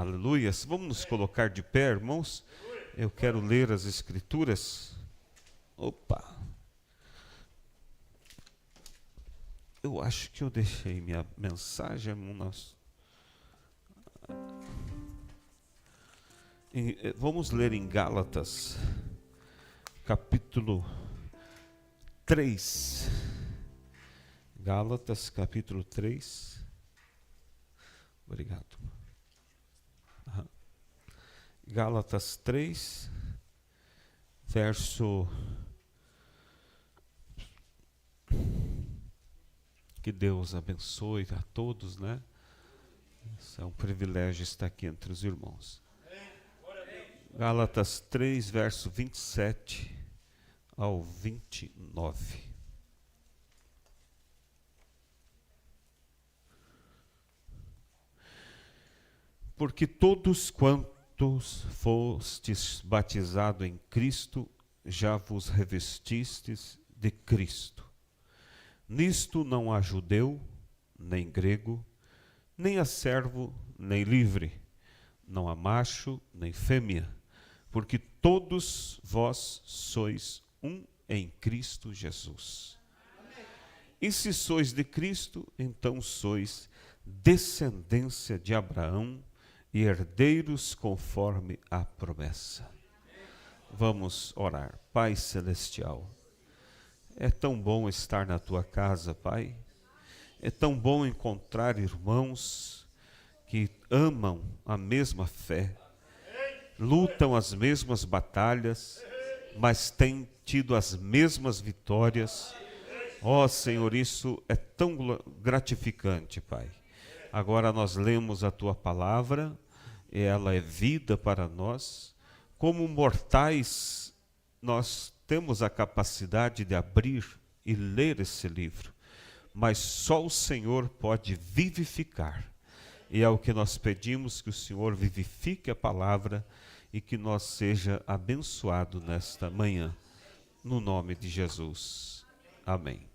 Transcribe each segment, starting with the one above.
Aleluias. Vamos nos colocar de pé, irmãos. Eu quero ler as Escrituras. Opa. Eu acho que eu deixei minha mensagem. Vamos ler em Gálatas, capítulo 3. Gálatas, capítulo 3. Obrigado. Gálatas 3, verso... Que Deus abençoe a todos, né? É um privilégio estar aqui entre os irmãos. Gálatas 3, verso 27 ao 29. Porque todos quantos fostes batizados em Cristo, já vos revestistes de Cristo. Nisto não há judeu, nem grego, nem há servo, nem livre, não há macho, nem fêmea, porque todos vós sois um em Cristo Jesus. E se sois de Cristo, então sois descendência de Abraão e herdeiros conforme a promessa. Vamos orar. Pai Celestial, é tão bom estar na tua casa, Pai. É tão bom encontrar irmãos que amam a mesma fé, lutam as mesmas batalhas, mas têm tido as mesmas vitórias. Ó Senhor, isso é tão gratificante, Pai. Agora nós lemos a tua palavra, e ela é vida para nós. Como mortais, nós temos a capacidade de abrir e ler esse livro, mas só o Senhor pode vivificar. E é o que nós pedimos, que o Senhor vivifique a palavra e que nós seja abençoado nesta manhã, no nome de Jesus. Amém.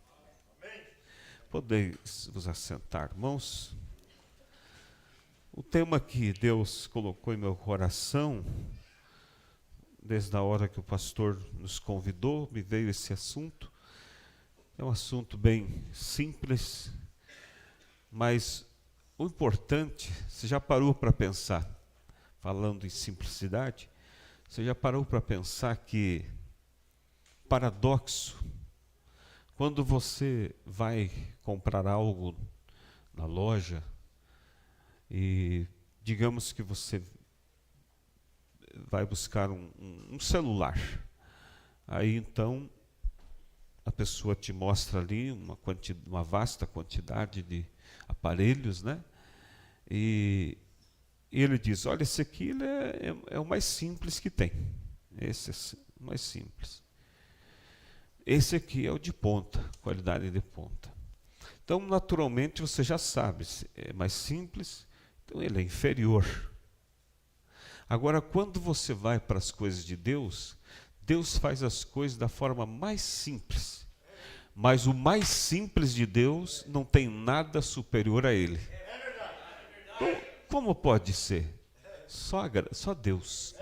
Podeis vos assentar, irmãos. O tema que Deus colocou em meu coração, desde a hora que o pastor nos convidou, me veio esse assunto. É um assunto bem simples, mas o importante, você já parou para pensar, falando em simplicidade, você já parou para pensar que, paradoxo, quando você vai comprar algo na loja, e digamos que você vai buscar um celular, aí então a pessoa te mostra ali uma vasta quantidade de aparelhos, né? E ele diz, olha, esse aqui é o mais simples que tem, esse é o mais simples. Esse aqui é o de ponta, qualidade de ponta. Então, naturalmente, você já sabe, é mais simples, então ele é inferior. Agora, quando você vai para as coisas de Deus, Deus faz as coisas da forma mais simples. Mas o mais simples de Deus não tem nada superior a ele. Como pode ser? Só Deus.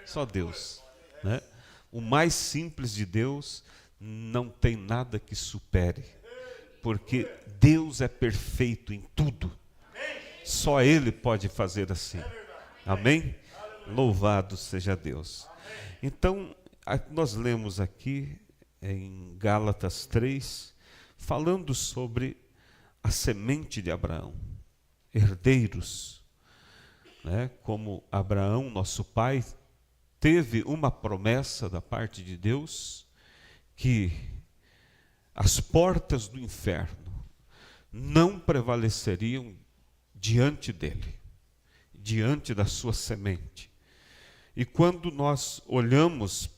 Só Deus. Né? O mais simples de Deus não tem nada que supere. Porque Deus é perfeito em tudo. Só Ele pode fazer assim. Amém? Louvado seja Deus. Então, nós lemos aqui em Gálatas 3, falando sobre a semente de Abraão, herdeiros, né? Como Abraão, nosso pai, teve uma promessa da parte de Deus, que as portas do inferno não prevaleceriam diante dele, diante da sua semente. E quando nós olhamos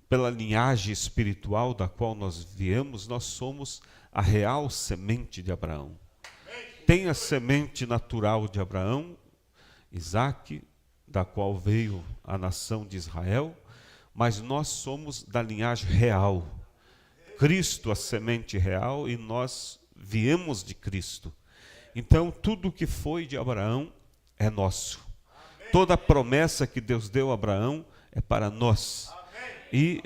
pela linhagem espiritual da qual nós viemos, nós somos a real semente de Abraão. Tem a semente natural de Abraão, Isaque, da qual veio a nação de Israel, mas nós somos da linhagem real. Cristo, a semente real, e nós viemos de Cristo. Então, tudo que foi de Abraão é nosso. Toda promessa que Deus deu a Abraão é para nós. E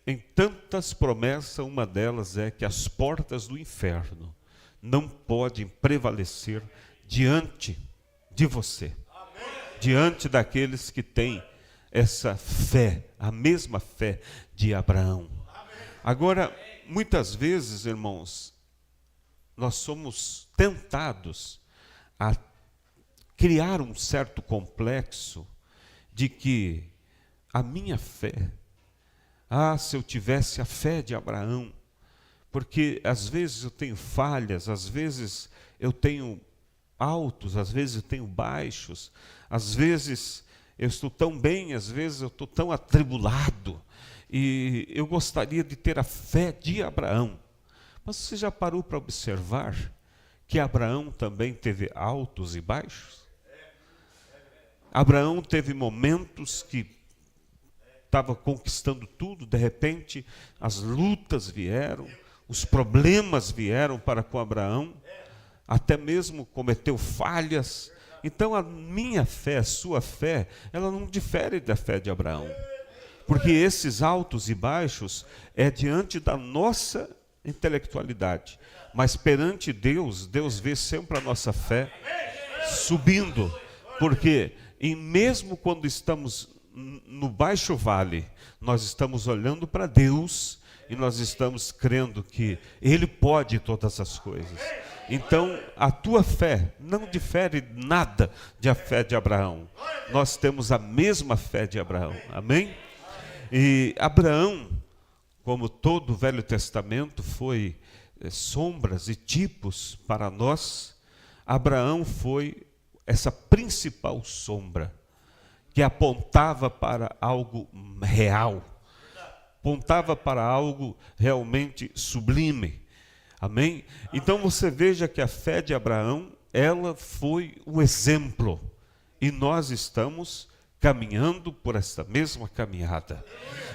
em tantas promessas, uma delas é que as portas do inferno não podem prevalecer diante de você, diante daqueles que têm essa fé, a mesma fé de Abraão. Agora, muitas vezes, irmãos, nós somos tentados a criar um certo complexo de que a minha fé, se eu tivesse a fé de Abraão, porque às vezes eu tenho falhas, às vezes eu tenho altos, às vezes eu tenho baixos, às vezes eu estou tão bem, às vezes eu estou tão atribulado, e eu gostaria de ter a fé de Abraão. Mas você já parou para observar que Abraão também teve altos e baixos? Abraão teve momentos que estava conquistando tudo, de repente as lutas vieram, os problemas vieram para com Abraão, até mesmo cometeu falhas. Então a minha fé, a sua fé, ela não difere da fé de Abraão, porque esses altos e baixos é diante da nossa intelectualidade, mas perante Deus, Deus vê sempre a nossa fé subindo, porque e mesmo quando estamos no baixo vale, nós estamos olhando para Deus e nós estamos crendo que Ele pode todas as coisas. Então, a tua fé não difere nada da fé de Abraão. Nós temos a mesma fé de Abraão. Amém? E Abraão, como todo o Velho Testamento foi sombras e tipos para nós, Abraão foi essa principal sombra que apontava para algo real, apontava para algo realmente sublime. Amém? Então você veja que a fé de Abraão, ela foi um exemplo, e nós estamos caminhando por essa mesma caminhada.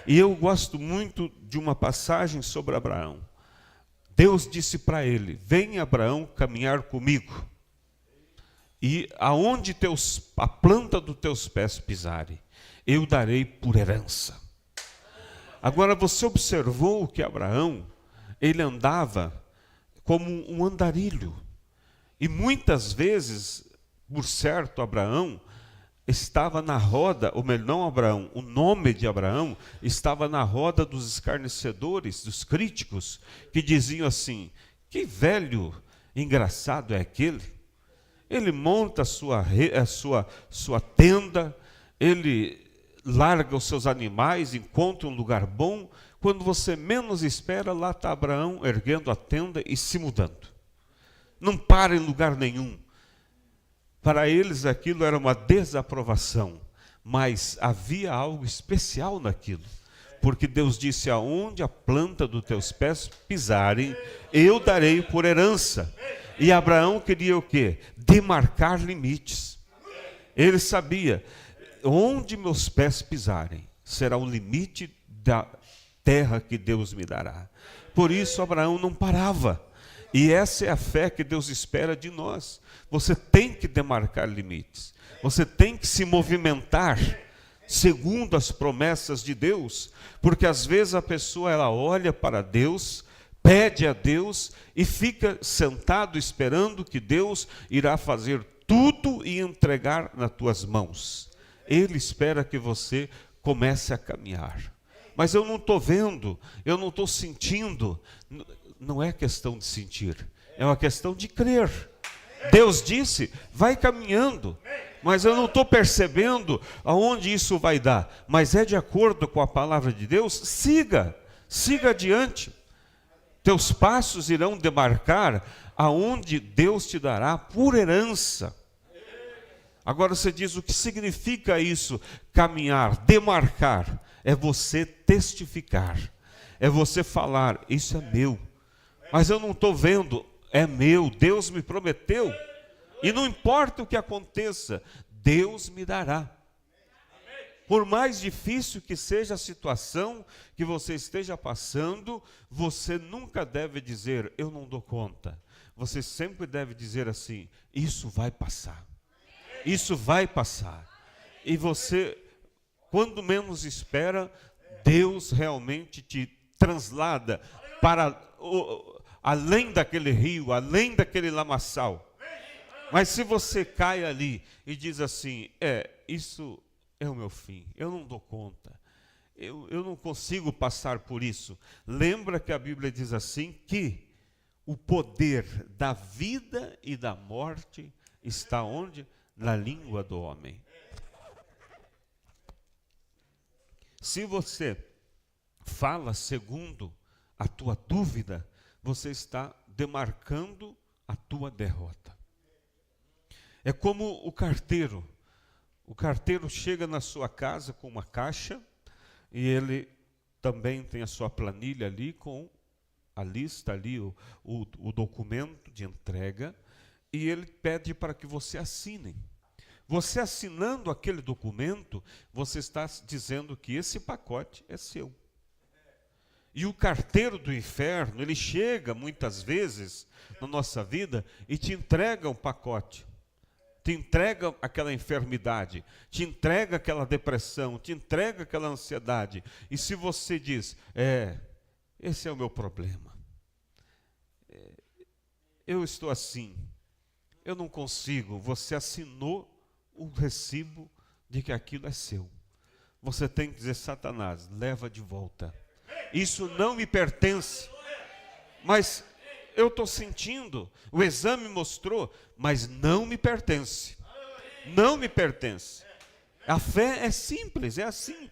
E eu gosto muito de uma passagem sobre Abraão. Deus disse para ele: vem, Abraão, caminhar comigo, e aonde a planta dos teus pés pisarem, eu darei por herança. Agora você observou que Abraão, ele andava como um andarilho, e muitas vezes, por certo, Abraão estava na roda, ou melhor, não Abraão, o nome de Abraão estava na roda dos escarnecedores, dos críticos, que diziam assim: que velho engraçado é aquele? Ele monta a sua tenda, ele larga os seus animais, encontra um lugar bom, quando você menos espera, lá está Abraão erguendo a tenda e se mudando. Não para em lugar nenhum. Para eles aquilo era uma desaprovação, mas havia algo especial naquilo, porque Deus disse: aonde a planta dos teus pés pisarem, eu darei por herança. E Abraão queria o quê? Demarcar limites. Ele sabia, onde meus pés pisarem, será o limite da terra que Deus me dará. Por isso Abraão não parava. E essa é a fé que Deus espera de nós. Você tem que demarcar limites. Você tem que se movimentar segundo as promessas de Deus. Porque às vezes a pessoa, ela olha para Deus, pede a Deus e fica sentado esperando que Deus irá fazer tudo e entregar nas tuas mãos. Ele espera que você comece a caminhar. Mas eu não estou vendo, eu não estou sentindo. Não é questão de sentir, é uma questão de crer. Deus disse: vai caminhando, mas eu não estou percebendo aonde isso vai dar. Mas é de acordo com a palavra de Deus, siga adiante. Teus passos irão demarcar aonde Deus te dará por herança. Agora você diz: o que significa isso? Caminhar, demarcar. É você testificar. É você falar: isso é meu. Mas eu não estou vendo. É meu. Deus me prometeu. E não importa o que aconteça, Deus me dará. Por mais difícil que seja a situação que você esteja passando, você nunca deve dizer: eu não dou conta. Você sempre deve dizer assim: isso vai passar. Isso vai passar. E você, quando menos espera, Deus realmente te translada para além daquele rio, além daquele lamaçal. Mas se você cai ali e diz assim, isso é o meu fim, eu não dou conta, eu não consigo passar por isso. Lembra que a Bíblia diz assim, que o poder da vida e da morte está onde? Na língua do homem. Se você fala segundo a tua dúvida, você está demarcando a tua derrota. É como o carteiro. O carteiro chega na sua casa com uma caixa e ele também tem a sua planilha ali com a lista ali, o documento de entrega, e ele pede para que você assine. Você assinando aquele documento, você está dizendo que esse pacote é seu. E o carteiro do inferno, ele chega muitas vezes na nossa vida e te entrega um pacote. Te entrega aquela enfermidade, te entrega aquela depressão, te entrega aquela ansiedade. E se você diz, esse é o meu problema. Eu estou assim, eu não consigo. Você assinou o recibo de que aquilo é seu. Você tem que dizer, Satanás, leva de volta. Isso não me pertence. Mas eu estou sentindo, o exame mostrou, mas não me pertence. Não me pertence. A fé é simples, é assim.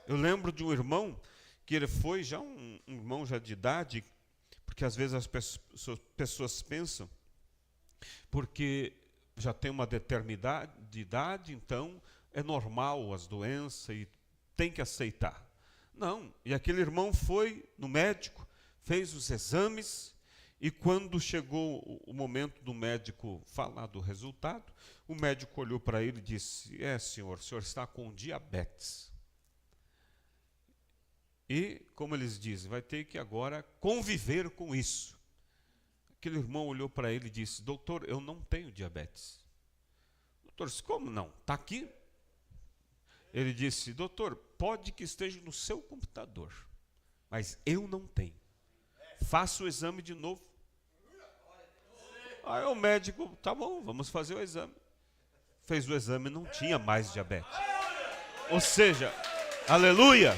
Eu lembro de um irmão, que ele foi já um irmão já de idade, porque às vezes as pessoas pensam, porque já tem uma determinada idade, então é normal as doenças e tem que aceitar. Não, e aquele irmão foi no médico, fez os exames, e quando chegou o momento do médico falar do resultado, o médico olhou para ele e disse, senhor, o senhor está com diabetes. E, como eles dizem, vai ter que agora conviver com isso. Aquele irmão olhou para ele e disse, doutor, eu não tenho diabetes. Doutor, como não? Está aqui. Ele disse, doutor, pode que esteja no seu computador, mas eu não tenho. Faça o exame de novo. Aí o médico, tá bom, vamos fazer o exame. Fez o exame e não tinha mais diabetes. Ou seja, aleluia!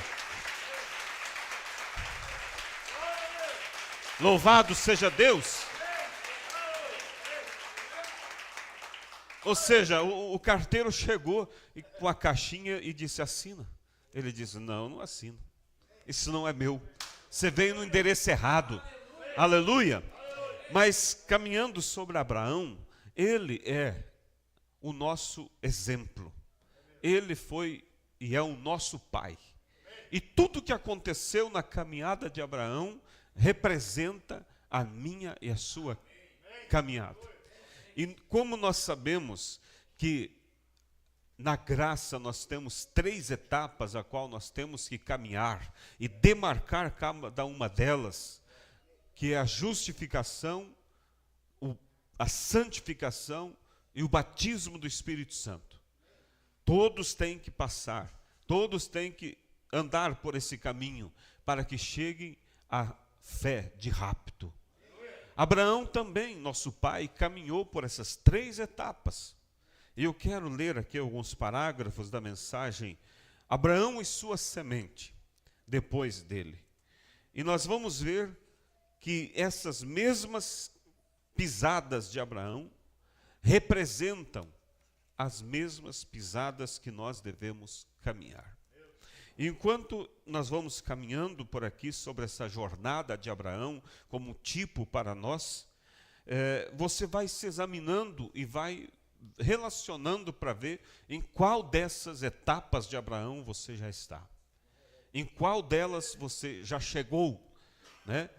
Louvado seja Deus! Ou seja, o carteiro chegou com a caixinha e disse, assina. Ele disse, não assino. Isso não é meu. Você veio no endereço errado. Aleluia. Mas caminhando sobre Abraão, ele é o nosso exemplo. Ele foi e é o nosso pai. E tudo que aconteceu na caminhada de Abraão representa a minha e a sua caminhada. E como nós sabemos que na graça nós temos 3 etapas a qual nós temos que caminhar e demarcar cada uma delas, que é a justificação, a santificação e o batismo do Espírito Santo. Todos têm que passar, todos têm que andar por esse caminho para que cheguem à fé de rapto. Abraão também, nosso pai, caminhou por essas 3 etapas. E eu quero ler aqui alguns parágrafos da mensagem Abraão e sua semente, depois dele. E nós vamos ver que essas mesmas pisadas de Abraão representam as mesmas pisadas que nós devemos caminhar. Enquanto nós vamos caminhando por aqui sobre essa jornada de Abraão como tipo para nós, você vai se examinando e vai relacionando para ver em qual dessas etapas de Abraão você já está. Em qual delas você já chegou, né?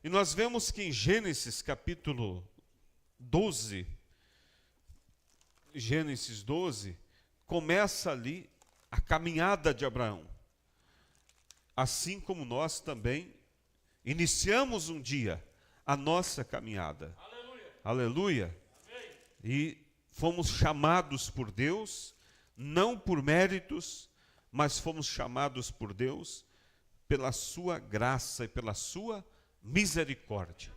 E nós vemos que em Gênesis capítulo 12, Gênesis 12, começa ali a caminhada de Abraão. Assim como nós também iniciamos um dia a nossa caminhada. Aleluia. Aleluia. E fomos chamados por Deus não por méritos, mas fomos chamados por Deus pela sua graça e pela sua misericórdia.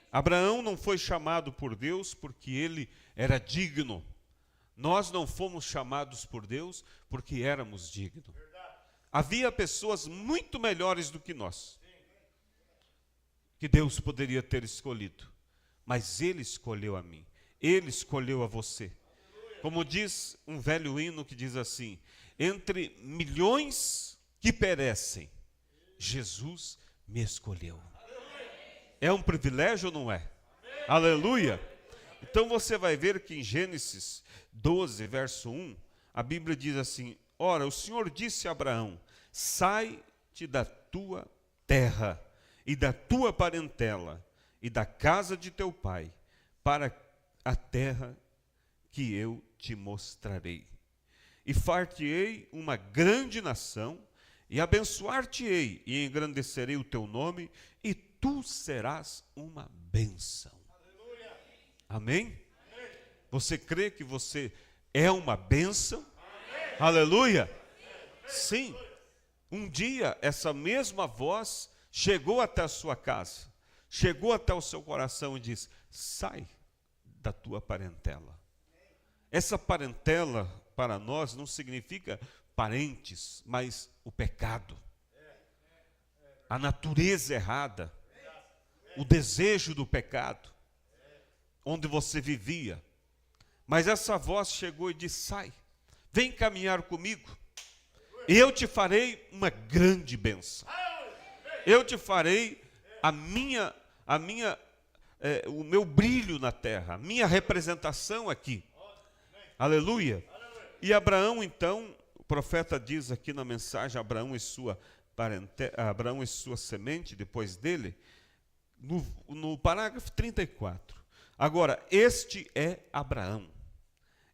Abraão não foi chamado por Deus porque ele era digno. Nós não fomos chamados por Deus porque éramos dignos. Havia pessoas muito melhores do que nós, que Deus poderia ter escolhido. Mas Ele escolheu a mim. Ele escolheu a você. Como diz um velho hino que diz assim: entre milhões que perecem, Jesus me escolheu. É um privilégio ou não é? Aleluia! Então você vai ver que em Gênesis 12, verso 1, a Bíblia diz assim: ora, o Senhor disse a Abraão: sai-te da tua terra e da tua parentela e da casa de teu pai, para a terra que eu te mostrarei. E far-te-ei uma grande nação, e abençoar-te-ei, e engrandecerei o teu nome, e tu serás uma bênção. Amém? Você crê que você é uma bênção? Aleluia! Sim. Um dia, essa mesma voz chegou até a sua casa, chegou até o seu coração e disse: sai da tua parentela. Essa parentela, para nós, não significa parentes, mas o pecado, a natureza errada, o desejo do pecado, onde você vivia. Mas essa voz chegou e disse: sai, vem caminhar comigo, e eu te farei uma grande bênção. Eu te farei o meu brilho na terra, a minha representação aqui. Aleluia. E Abraão, então, o profeta diz aqui na mensagem, Abraão e sua semente, depois dele, no parágrafo 34. Agora, este é Abraão.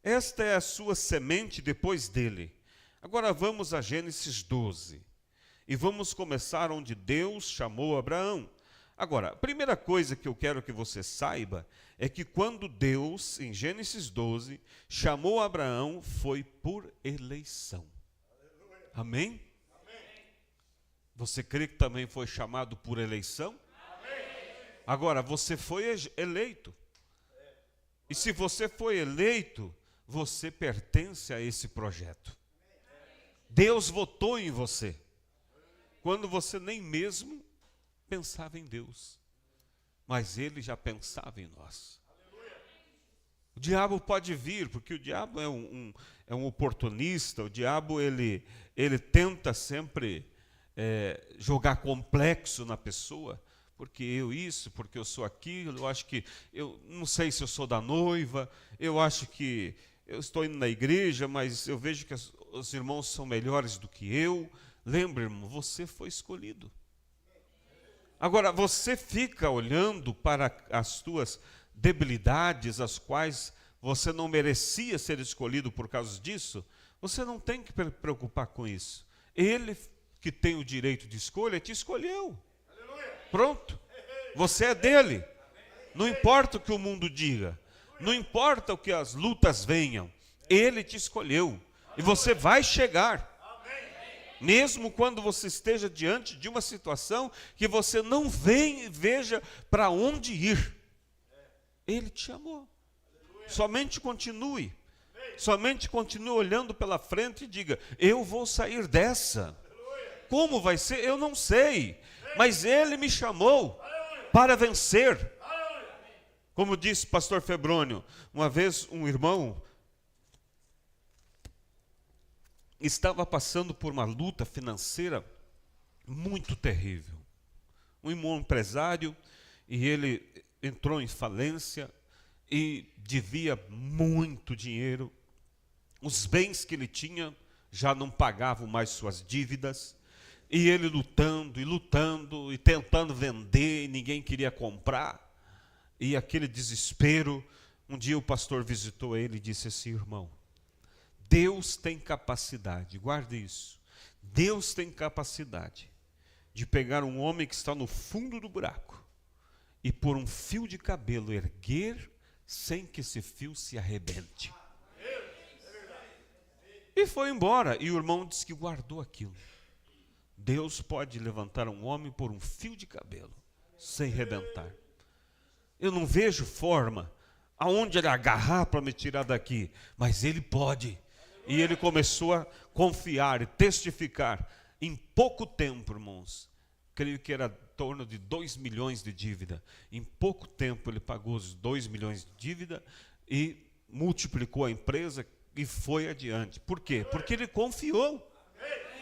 Esta é a sua semente depois dele. Agora vamos a Gênesis 12. E vamos começar onde Deus chamou Abraão. Agora, a primeira coisa que eu quero que você saiba é que quando Deus, em Gênesis 12, chamou Abraão, foi por eleição. Amém? Você crê que também foi chamado por eleição? Agora, você foi eleito. E se você foi eleito, você pertence a esse projeto. Deus votou em você, quando você nem mesmo pensava em Deus, mas Ele já pensava em nós. O diabo pode vir, porque o diabo é um oportunista, o diabo ele tenta sempre jogar complexo na pessoa, porque porque eu sou aquilo, eu acho que, eu não sei se eu sou da noiva, eu acho que eu estou indo na igreja, mas eu vejo que os irmãos são melhores do que eu. Lembra, irmão, você foi escolhido. Agora, você fica olhando para as tuas debilidades, as quais você não merecia ser escolhido por causa disso, você não tem que preocupar com isso. Ele, que tem o direito de escolha, te escolheu. Pronto. Você é dele. Não importa o que o mundo diga, não importa o que as lutas venham, Ele te escolheu. E você vai chegar. Mesmo quando você esteja diante de uma situação que você não veja para onde ir. Ele te chamou. Somente continue. Somente continue olhando pela frente e diga: eu vou sair dessa. Como vai ser? Eu não sei. Mas Ele me chamou para vencer. Como disse pastor Febrônio, uma vez um irmão estava passando por uma luta financeira muito terrível. Um irmão empresário, e ele entrou em falência e devia muito dinheiro. Os bens que ele tinha já não pagavam mais suas dívidas. E ele lutando e tentando vender, e ninguém queria comprar. E aquele desespero, um dia o pastor visitou ele e disse assim: irmão, Deus tem capacidade, guarde isso, Deus tem capacidade de pegar um homem que está no fundo do buraco e por um fio de cabelo erguer sem que esse fio se arrebente. E foi embora. E o irmão disse que guardou aquilo. Deus pode levantar um homem por um fio de cabelo, sem rebentar. Eu não vejo forma aonde ele agarrar para me tirar daqui, mas ele pode. E ele começou a confiar e testificar. Em pouco tempo, irmãos, creio que era em torno de 2 milhões de dívida. Em pouco tempo ele pagou os 2 milhões de dívida e multiplicou a empresa e foi adiante. Por quê? Porque ele confiou.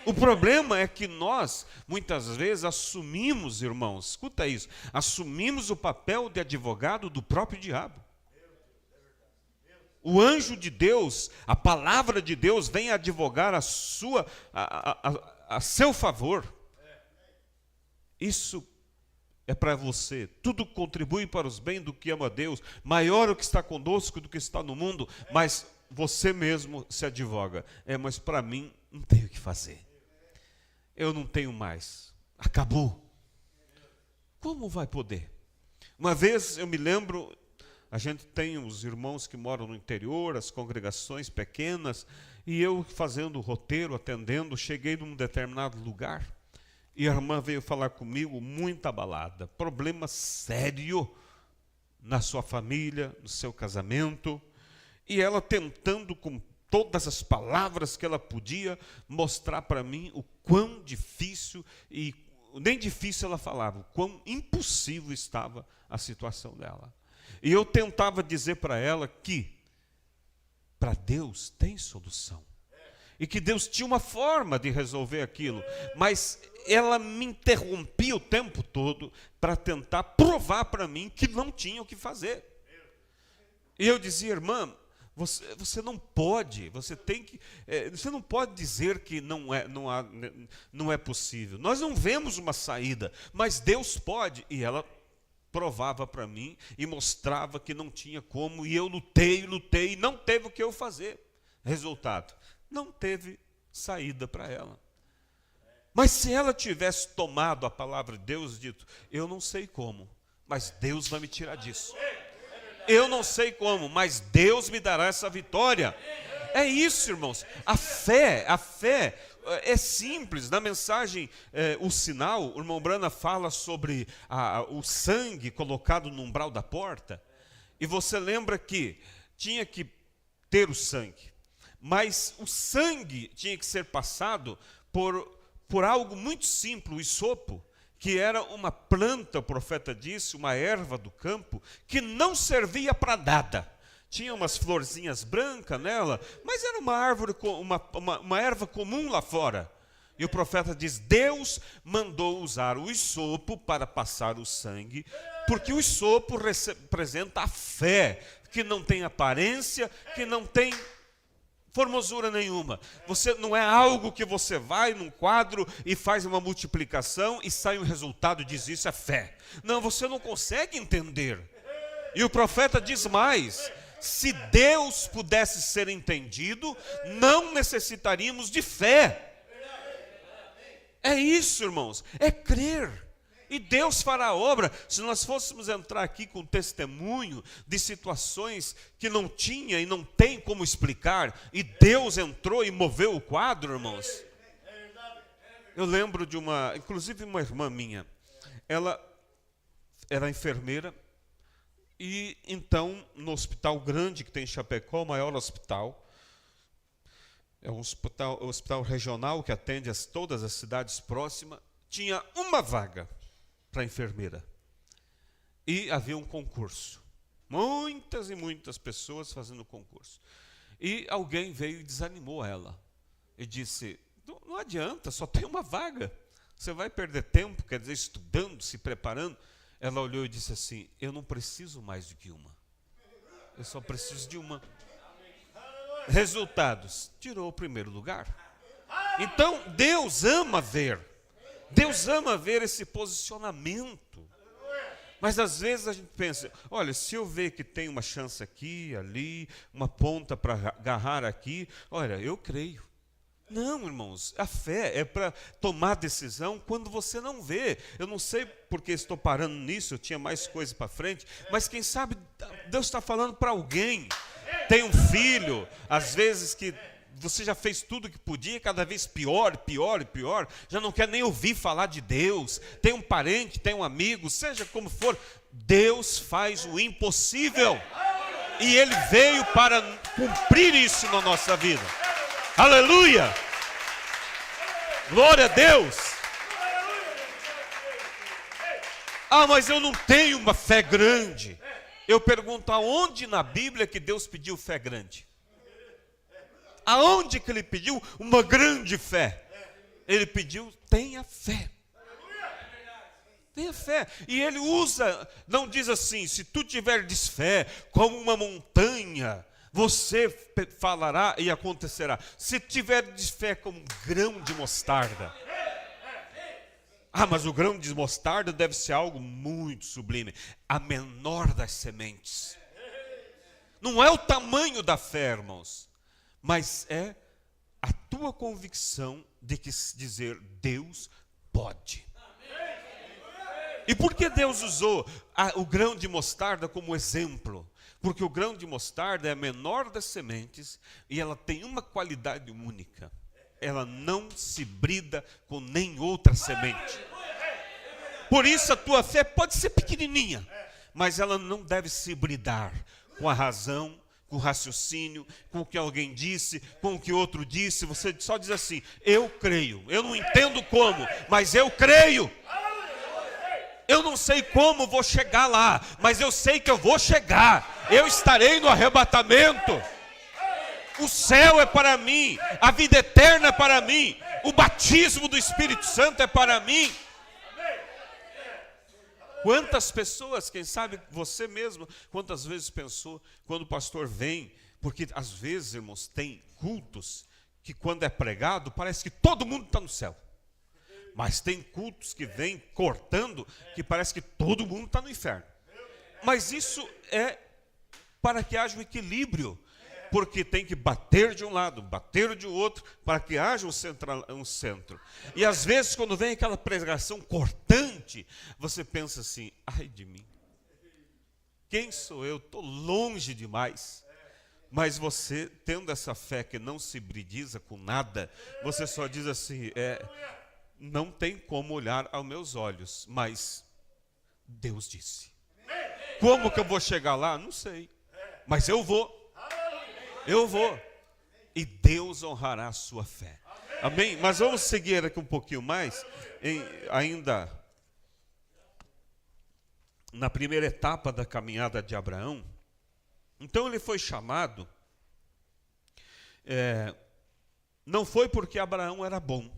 O problema é que nós, muitas vezes, assumimos, irmãos, escuta isso, assumimos o papel de advogado do próprio diabo. O anjo de Deus, a palavra de Deus vem advogar a seu favor. Isso é para você. Tudo contribui para os bens do que ama a Deus. Maior o que está conosco do que está no mundo, mas você mesmo se advoga. Mas para mim não tenho o que fazer. Eu não tenho mais. Acabou. Como vai poder? Uma vez eu me lembro, a gente tem os irmãos que moram no interior, as congregações pequenas, e eu fazendo o roteiro, atendendo, cheguei num determinado lugar, e a irmã veio falar comigo muito abalada, problema sério na sua família, no seu casamento, e ela tentando com todas as palavras que ela podia mostrar para mim o quão difícil, e nem difícil ela falava, o quão impossível estava a situação dela. E eu tentava dizer para ela que para Deus tem solução. E que Deus tinha uma forma de resolver aquilo. Mas ela me interrompia o tempo todo para tentar provar para mim que não tinha o que fazer. E eu dizia, irmã, você não pode, você não pode dizer que não é possível. Nós não vemos uma saída, mas Deus pode. E ela provava para mim e mostrava que não tinha como, e eu lutei, e não teve o que eu fazer. Resultado, não teve saída para ela. Mas se ela tivesse tomado a palavra de Deus, dito, eu não sei como, mas Deus vai me tirar disso. Eu não sei como, mas Deus me dará essa vitória. É isso, irmãos. A fé é simples. Na mensagem, o sinal, o irmão Brana fala sobre o sangue colocado no umbral da porta. E você lembra que tinha que ter o sangue. Mas o sangue tinha que ser passado por algo muito simples, o hisopo, que era uma planta, o profeta disse, uma erva do campo, que não servia para nada. Tinha umas florzinhas brancas nela, mas era uma árvore, uma erva comum lá fora. E o profeta diz, Deus mandou usar o hisopo para passar o sangue, porque o hisopo representa a fé, que não tem aparência, que não tem formosura nenhuma. Você não é algo que você vai num quadro e faz uma multiplicação e sai um resultado e diz isso é fé. Não, você não consegue entender. E o profeta diz mais, se Deus pudesse ser entendido, não necessitaríamos de fé. É isso, irmãos, é crer. E Deus fará a obra. Se nós fôssemos entrar aqui com testemunho de situações que não tinha e não tem como explicar, e Deus entrou e moveu o quadro, irmãos. Eu lembro de inclusive uma irmã minha, ela era enfermeira, e então no hospital grande que tem em Chapecó, o maior hospital, é um hospital regional que atende todas as cidades próximas, tinha uma vaga para enfermeira. E havia um concurso. Muitas e muitas pessoas fazendo concurso. E alguém veio e desanimou ela. E disse, não adianta, só tem uma vaga. Você vai perder tempo, quer dizer, estudando, se preparando. Ela olhou e disse assim, eu não preciso mais do que uma. Eu só preciso de uma. Resultados, tirou o primeiro lugar. Então, Deus ama ver esse posicionamento. Mas às vezes a gente pensa, olha, se eu ver que tem uma chance aqui, ali, uma ponta para agarrar aqui, olha, eu creio. Não, irmãos, a fé é para tomar decisão quando você não vê. Eu não sei porque estou parando nisso, eu tinha mais coisa para frente, mas quem sabe Deus está falando para alguém. Tem um filho, às vezes que Você já fez tudo que podia, cada vez pior, pior e pior. Já não quer nem ouvir falar de Deus. Tem um parente, tem um amigo, seja como for. Deus faz o impossível. E Ele veio para cumprir isso na nossa vida. Aleluia! Glória a Deus! Ah, mas eu não tenho uma fé grande. Eu pergunto, aonde na Bíblia que Deus pediu fé grande? Aonde que Ele pediu uma grande fé? Ele pediu, tenha fé. Tenha fé. E Ele usa, não diz assim, se tu tiveres fé como uma montanha, você falará e acontecerá. Se tiveres fé como um grão de mostarda. Ah, mas o grão de mostarda deve ser algo muito sublime. A menor das sementes. Não é o tamanho da fé, irmãos, mas é a tua convicção de que dizer Deus pode. E por que Deus usou o grão de mostarda como exemplo? Porque o grão de mostarda é a menor das sementes e ela tem uma qualidade única. Ela não se brida com nem outra semente. Por isso a tua fé pode ser pequenininha, mas ela não deve se bridar com a razão, com o raciocínio, com o que alguém disse, com o que outro disse. Você só diz assim, eu creio. Eu não entendo como, mas eu creio. Eu não sei como vou chegar lá, mas eu sei que eu vou chegar. Eu estarei no arrebatamento. O céu é para mim, a vida eterna é para mim, o batismo do Espírito Santo é para mim. Quantas pessoas, quem sabe você mesmo, quantas vezes pensou quando o pastor vem, porque às vezes, irmãos, tem cultos que quando é pregado parece que todo mundo está no céu. Mas tem cultos que vêm cortando que parece que todo mundo está no inferno. Mas isso é para que haja um equilíbrio. Porque tem que bater de um lado, bater de outro, para que haja um centro. E às vezes, quando vem aquela pregação cortante, você pensa assim, ai de mim. Quem sou eu? Estou longe demais. Mas você, tendo essa fé que não se bridiza com nada, você só diz assim, não tem como olhar aos meus olhos, mas Deus disse. Como que eu vou chegar lá? Não sei, mas eu vou. Eu vou. E Deus honrará a sua fé. Amém? Mas vamos seguir aqui um pouquinho mais. Ainda na primeira etapa da caminhada de Abraão. Então ele foi chamado. Não foi porque Abraão era bom.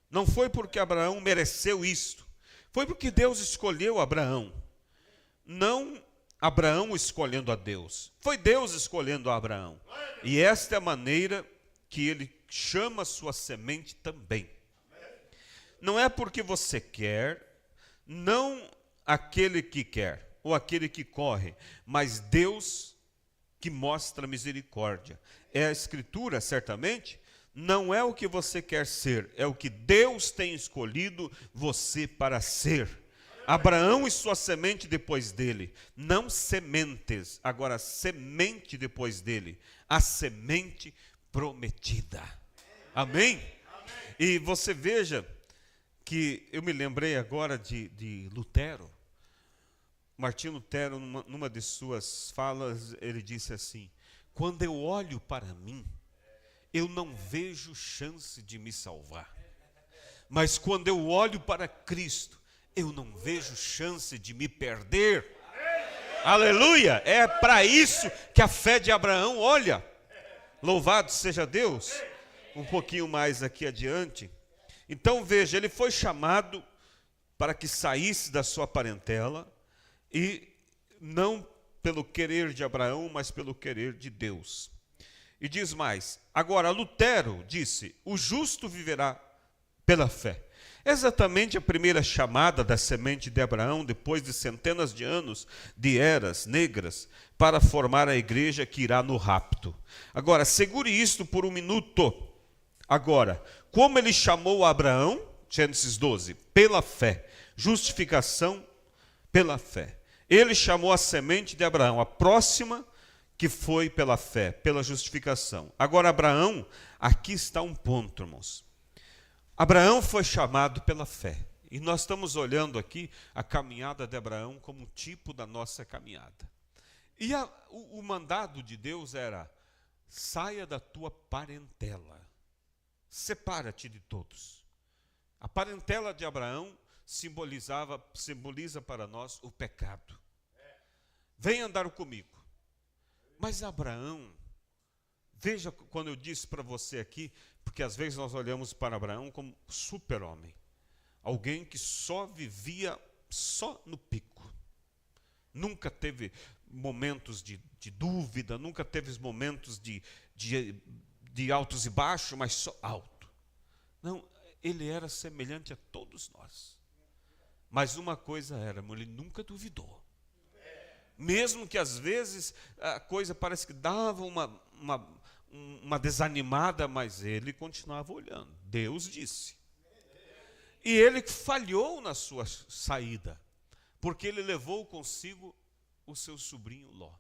Não foi porque Abraão mereceu isto. Foi porque Deus escolheu Abraão. Não Abraão escolhendo a Deus. Foi Deus escolhendo a Abraão. E esta é a maneira que ele chama a sua semente também. Não é porque você quer, não aquele que quer, ou aquele que corre, mas Deus que mostra misericórdia. É a Escritura, certamente, não é o que você quer ser, é o que Deus tem escolhido você para ser. Abraão e sua semente depois dele, não sementes, agora semente depois dele, a semente prometida. Amém? E você veja que eu me lembrei agora de Lutero. Martinho Lutero, numa de suas falas, ele disse assim, quando eu olho para mim, eu não vejo chance de me salvar. Mas quando eu olho para Cristo, eu não vejo chance de me perder. Aleluia! É para isso que a fé de Abraão olha. Louvado seja Deus. Um pouquinho mais aqui adiante. Então veja, ele foi chamado para que saísse da sua parentela e não pelo querer de Abraão, mas pelo querer de Deus. E diz mais, agora Lutero disse, o justo viverá pela fé. Exatamente a primeira chamada da semente de Abraão, depois de centenas de anos de eras negras, para formar a igreja que irá no rapto. Agora, segure isto por um minuto. Agora, como ele chamou Abraão, Gênesis 12, pela fé, justificação pela fé. Ele chamou a semente de Abraão, a próxima que foi pela fé, pela justificação. Agora, Abraão, aqui está um ponto, irmãos. Abraão foi chamado pela fé. E nós estamos olhando aqui a caminhada de Abraão como um tipo da nossa caminhada. E o mandado de Deus era: saia da tua parentela, separa-te de todos. A parentela de Abraão simboliza para nós o pecado. Vem andar comigo. Mas Abraão, veja quando eu disse para você aqui, porque às vezes nós olhamos para Abraão como super-homem, alguém que só vivia só no pico, nunca teve momentos de dúvida, nunca teve momentos de altos e baixos, mas só alto. Não, ele era semelhante a todos nós. Mas uma coisa era, ele nunca duvidou. Mesmo que às vezes a coisa parece que dava uma desanimada, mas ele continuava olhando. Deus disse. E ele falhou na sua saída, porque ele levou consigo o seu sobrinho Ló.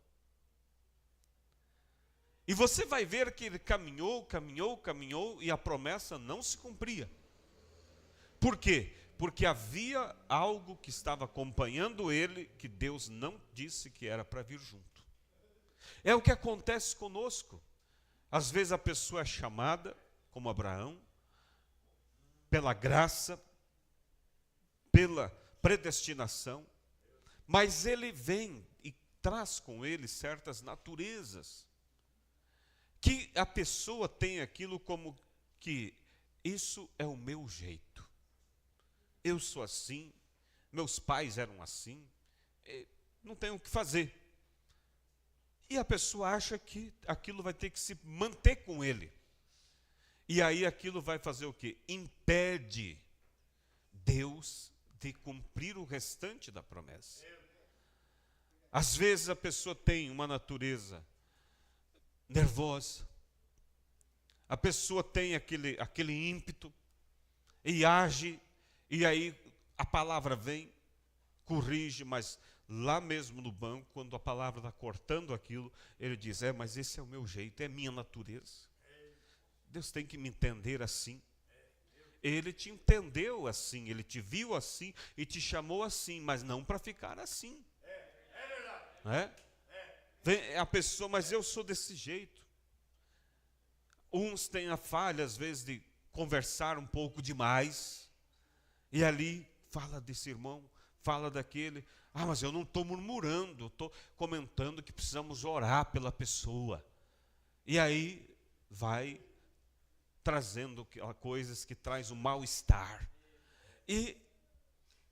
E você vai ver que ele caminhou, e a promessa não se cumpria. Por quê? Porque havia algo que estava acompanhando ele, que Deus não disse que era para vir junto. É o que acontece conosco. Às vezes a pessoa é chamada, como Abraão, pela graça, pela predestinação, mas ele vem e traz com ele certas naturezas, que a pessoa tem aquilo como que isso é o meu jeito. Eu sou assim, meus pais eram assim, não tenho o que fazer. E a pessoa acha que aquilo vai ter que se manter com ele. E aí aquilo vai fazer o quê? Impede Deus de cumprir o restante da promessa. Às vezes a pessoa tem uma natureza nervosa, a pessoa tem aquele ímpeto e age. E aí a palavra vem, corrige, mas lá mesmo no banco, quando a palavra está cortando aquilo, ele diz: mas esse é o meu jeito, é minha natureza. Deus tem que me entender assim. Ele te entendeu assim, ele te viu assim e te chamou assim, mas não para ficar assim. Vem a pessoa, mas eu sou desse jeito. Uns têm a falha, às vezes, de conversar um pouco demais. E ali fala desse irmão, fala daquele. Mas eu não estou murmurando, estou comentando que precisamos orar pela pessoa. E aí vai trazendo coisas que traz o mal-estar. E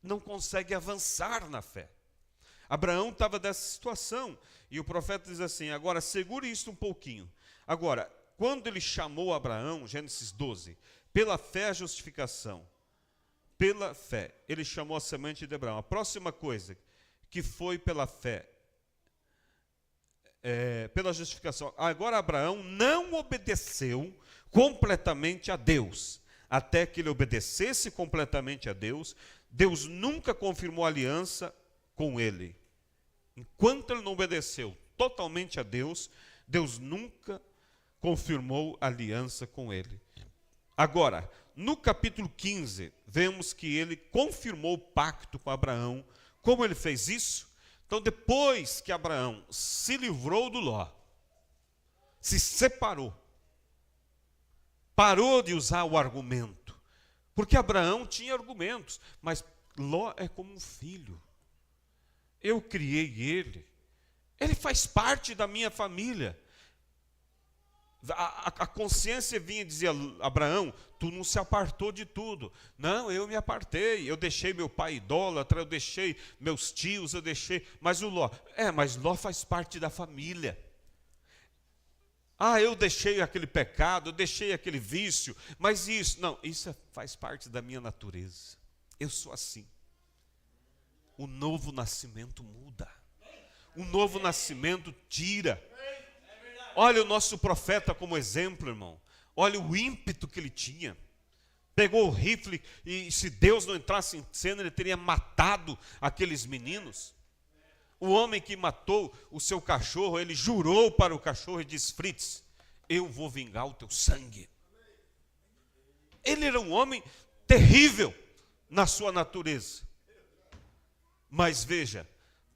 não consegue avançar na fé. Abraão estava dessa situação. E o profeta diz assim: agora segure isso um pouquinho. Agora, quando ele chamou Abraão, Gênesis 12, pela fé a justificação. Pela fé, ele chamou a semente de Abraão. A próxima coisa, que foi pela fé, pela justificação. Agora Abraão não obedeceu completamente a Deus. Até que ele obedecesse completamente a Deus, Deus nunca confirmou aliança com ele. Enquanto ele não obedeceu totalmente a Deus, Deus nunca confirmou aliança com ele. Agora, no capítulo 15, vemos que ele confirmou o pacto com Abraão. Como ele fez isso? Então, depois que Abraão se livrou do Ló, se separou, parou de usar o argumento, porque Abraão tinha argumentos, mas Ló é como um filho. Eu criei ele faz parte da minha família. A consciência vinha e dizia: Abraão, tu não se apartou de tudo. Não, eu me apartei, eu deixei meu pai idólatra, eu deixei meus tios, eu deixei. Mas o Ló, mas Ló faz parte da família. Eu deixei aquele pecado, eu deixei aquele vício, mas isso faz parte da minha natureza. Eu sou assim. O novo nascimento muda. O novo nascimento tira. Olha o nosso profeta como exemplo, irmão. Olha o ímpeto que ele tinha. Pegou o rifle e se Deus não entrasse em cena, ele teria matado aqueles meninos. O homem que matou o seu cachorro, ele jurou para o cachorro e disse: Fritz, eu vou vingar o teu sangue. Ele era um homem terrível na sua natureza. Mas veja,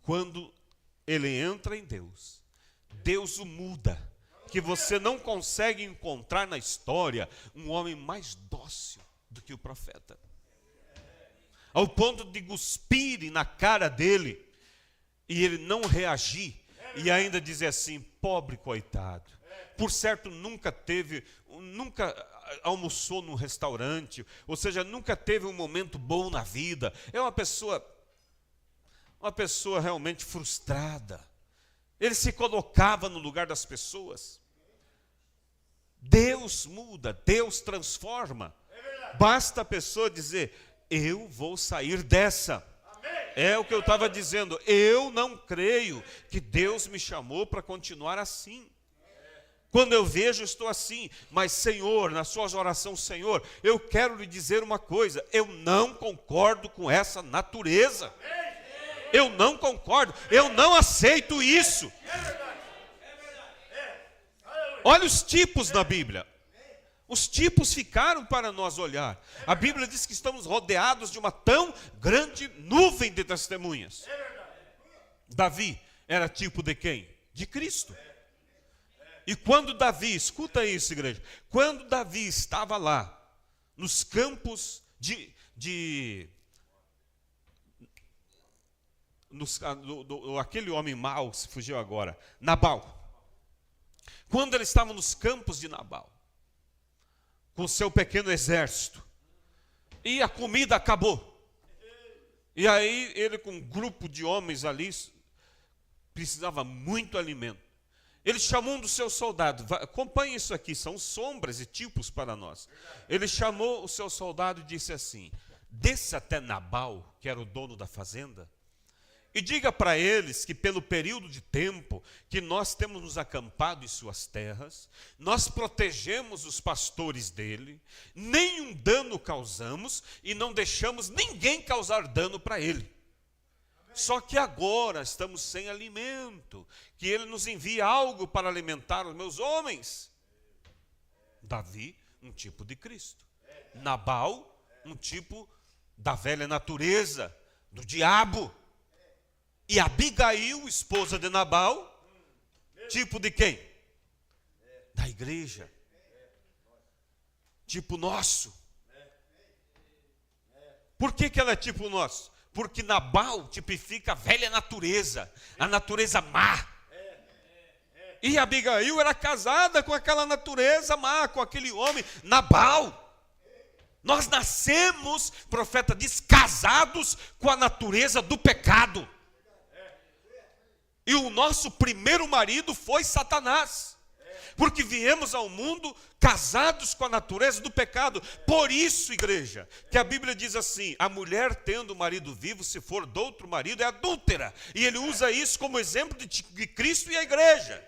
quando ele entra em Deus, Deus o muda, que você não consegue encontrar na história um homem mais dócil do que o profeta. Ao ponto de cuspirem na cara dele e ele não reagir e ainda dizer assim: pobre coitado. Por certo, nunca almoçou num restaurante, ou seja, nunca teve um momento bom na vida. É uma pessoa realmente frustrada. Ele se colocava no lugar das pessoas. Deus muda, Deus transforma. Basta a pessoa dizer: eu vou sair dessa. É o que eu estava dizendo. Eu não creio que Deus me chamou para continuar assim. Quando eu vejo, estou assim. Mas, Senhor, na sua oração, Senhor, eu quero lhe dizer uma coisa: eu não concordo com essa natureza. Eu não concordo, eu não aceito isso. Olha os tipos na Bíblia. Os tipos ficaram para nós olhar. A Bíblia diz que estamos rodeados de uma tão grande nuvem de testemunhas. Davi era tipo de quem? De Cristo. E quando Davi, escuta isso, igreja, quando Davi estava lá, nos campos aquele homem mau, se fugiu agora, Nabal. Quando ele estava nos campos de Nabal, com seu pequeno exército, e a comida acabou. E aí ele, com um grupo de homens ali, precisava muito alimento. Ele chamou um dos seus soldados. Acompanhe isso aqui, são sombras e tipos para nós. Ele chamou o seu soldado e disse assim: desça até Nabal, que era o dono da fazenda, e diga para eles que pelo período de tempo que nós temos nos acampado em suas terras, nós protegemos os pastores dele, nenhum dano causamos e não deixamos ninguém causar dano para ele. Só que agora estamos sem alimento, que ele nos envie algo para alimentar os meus homens. Davi, um tipo de Cristo. Nabal, um tipo da velha natureza, do diabo. E Abigail, esposa de Nabal, tipo de quem? Da igreja. Tipo nosso. Por que ela é tipo nosso? Porque Nabal tipifica a velha natureza, a natureza má. E Abigail era casada com aquela natureza má, com aquele homem, Nabal. Nós nascemos, profeta diz, casados com a natureza do pecado. E o nosso primeiro marido foi Satanás. Porque viemos ao mundo casados com a natureza do pecado. Por isso, igreja, que a Bíblia diz assim: a mulher tendo o marido vivo, se for de outro marido, é adúltera. E ele usa isso como exemplo de Cristo e a igreja.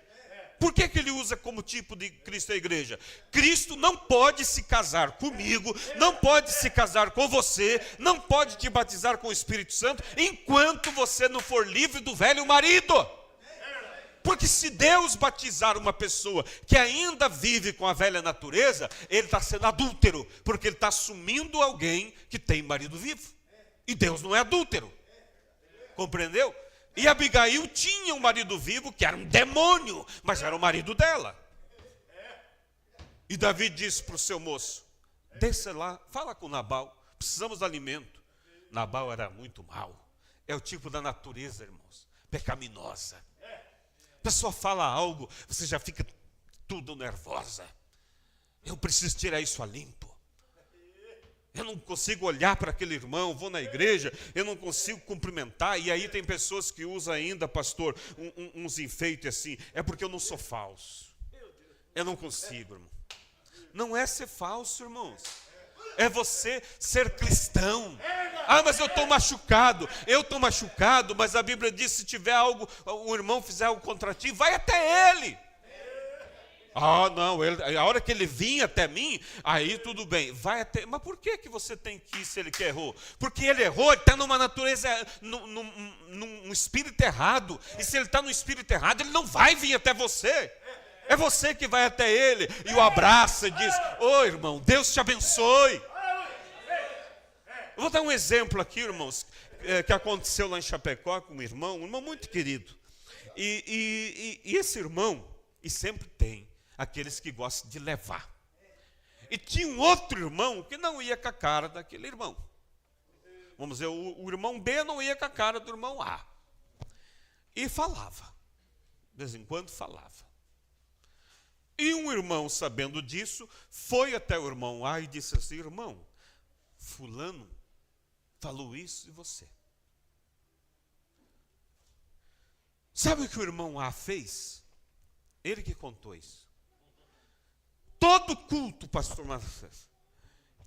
Por que ele usa como tipo de Cristo e a igreja? Cristo não pode se casar comigo, não pode se casar com você, não pode te batizar com o Espírito Santo, enquanto você não for livre do velho marido. Porque se Deus batizar uma pessoa que ainda vive com a velha natureza, ele está sendo adúltero, porque ele está assumindo alguém que tem marido vivo. E Deus não é adúltero. Compreendeu? E Abigail tinha um marido vivo que era um demônio, mas era o marido dela. E Davi disse para o seu moço: desça lá, fala com Nabal, precisamos de alimento. Nabal era muito mau. É o tipo da natureza, irmãos, pecaminosa. A pessoa fala algo, você já fica tudo nervosa. Eu preciso tirar isso a limpo. Eu não consigo olhar para aquele irmão, vou na igreja, eu não consigo cumprimentar. E aí tem pessoas que usam ainda, pastor, uns enfeites assim. É porque eu não sou falso. Eu não consigo, irmão. Não é ser falso, irmãos. É você ser cristão. Ah, mas eu estou machucado. Eu estou machucado, mas a Bíblia diz: se tiver algo, o irmão fizer algo contra ti, vai até ele. Ah, não, a hora que ele vinha até mim, aí tudo bem, vai até. Mas por que você tem que ir se ele que errou? Porque ele errou, ele está numa natureza, num espírito errado. E se ele está no espírito errado, ele não vai vir até você. É você que vai até ele e o abraça e diz: ô irmão, Deus te abençoe. Eu vou dar um exemplo aqui, irmãos, que aconteceu lá em Chapecó com um irmão muito querido. E esse irmão, e sempre tem aqueles que gostam de levar. E tinha um outro irmão que não ia com a cara daquele irmão. Vamos dizer, o irmão B não ia com a cara do irmão A. E falava. De vez em quando falava. E um irmão, sabendo disso, foi até o irmão A e disse assim: irmão, fulano falou isso de você. Sabe o que o irmão A fez? Ele que contou isso. Todo culto, pastor Marcos,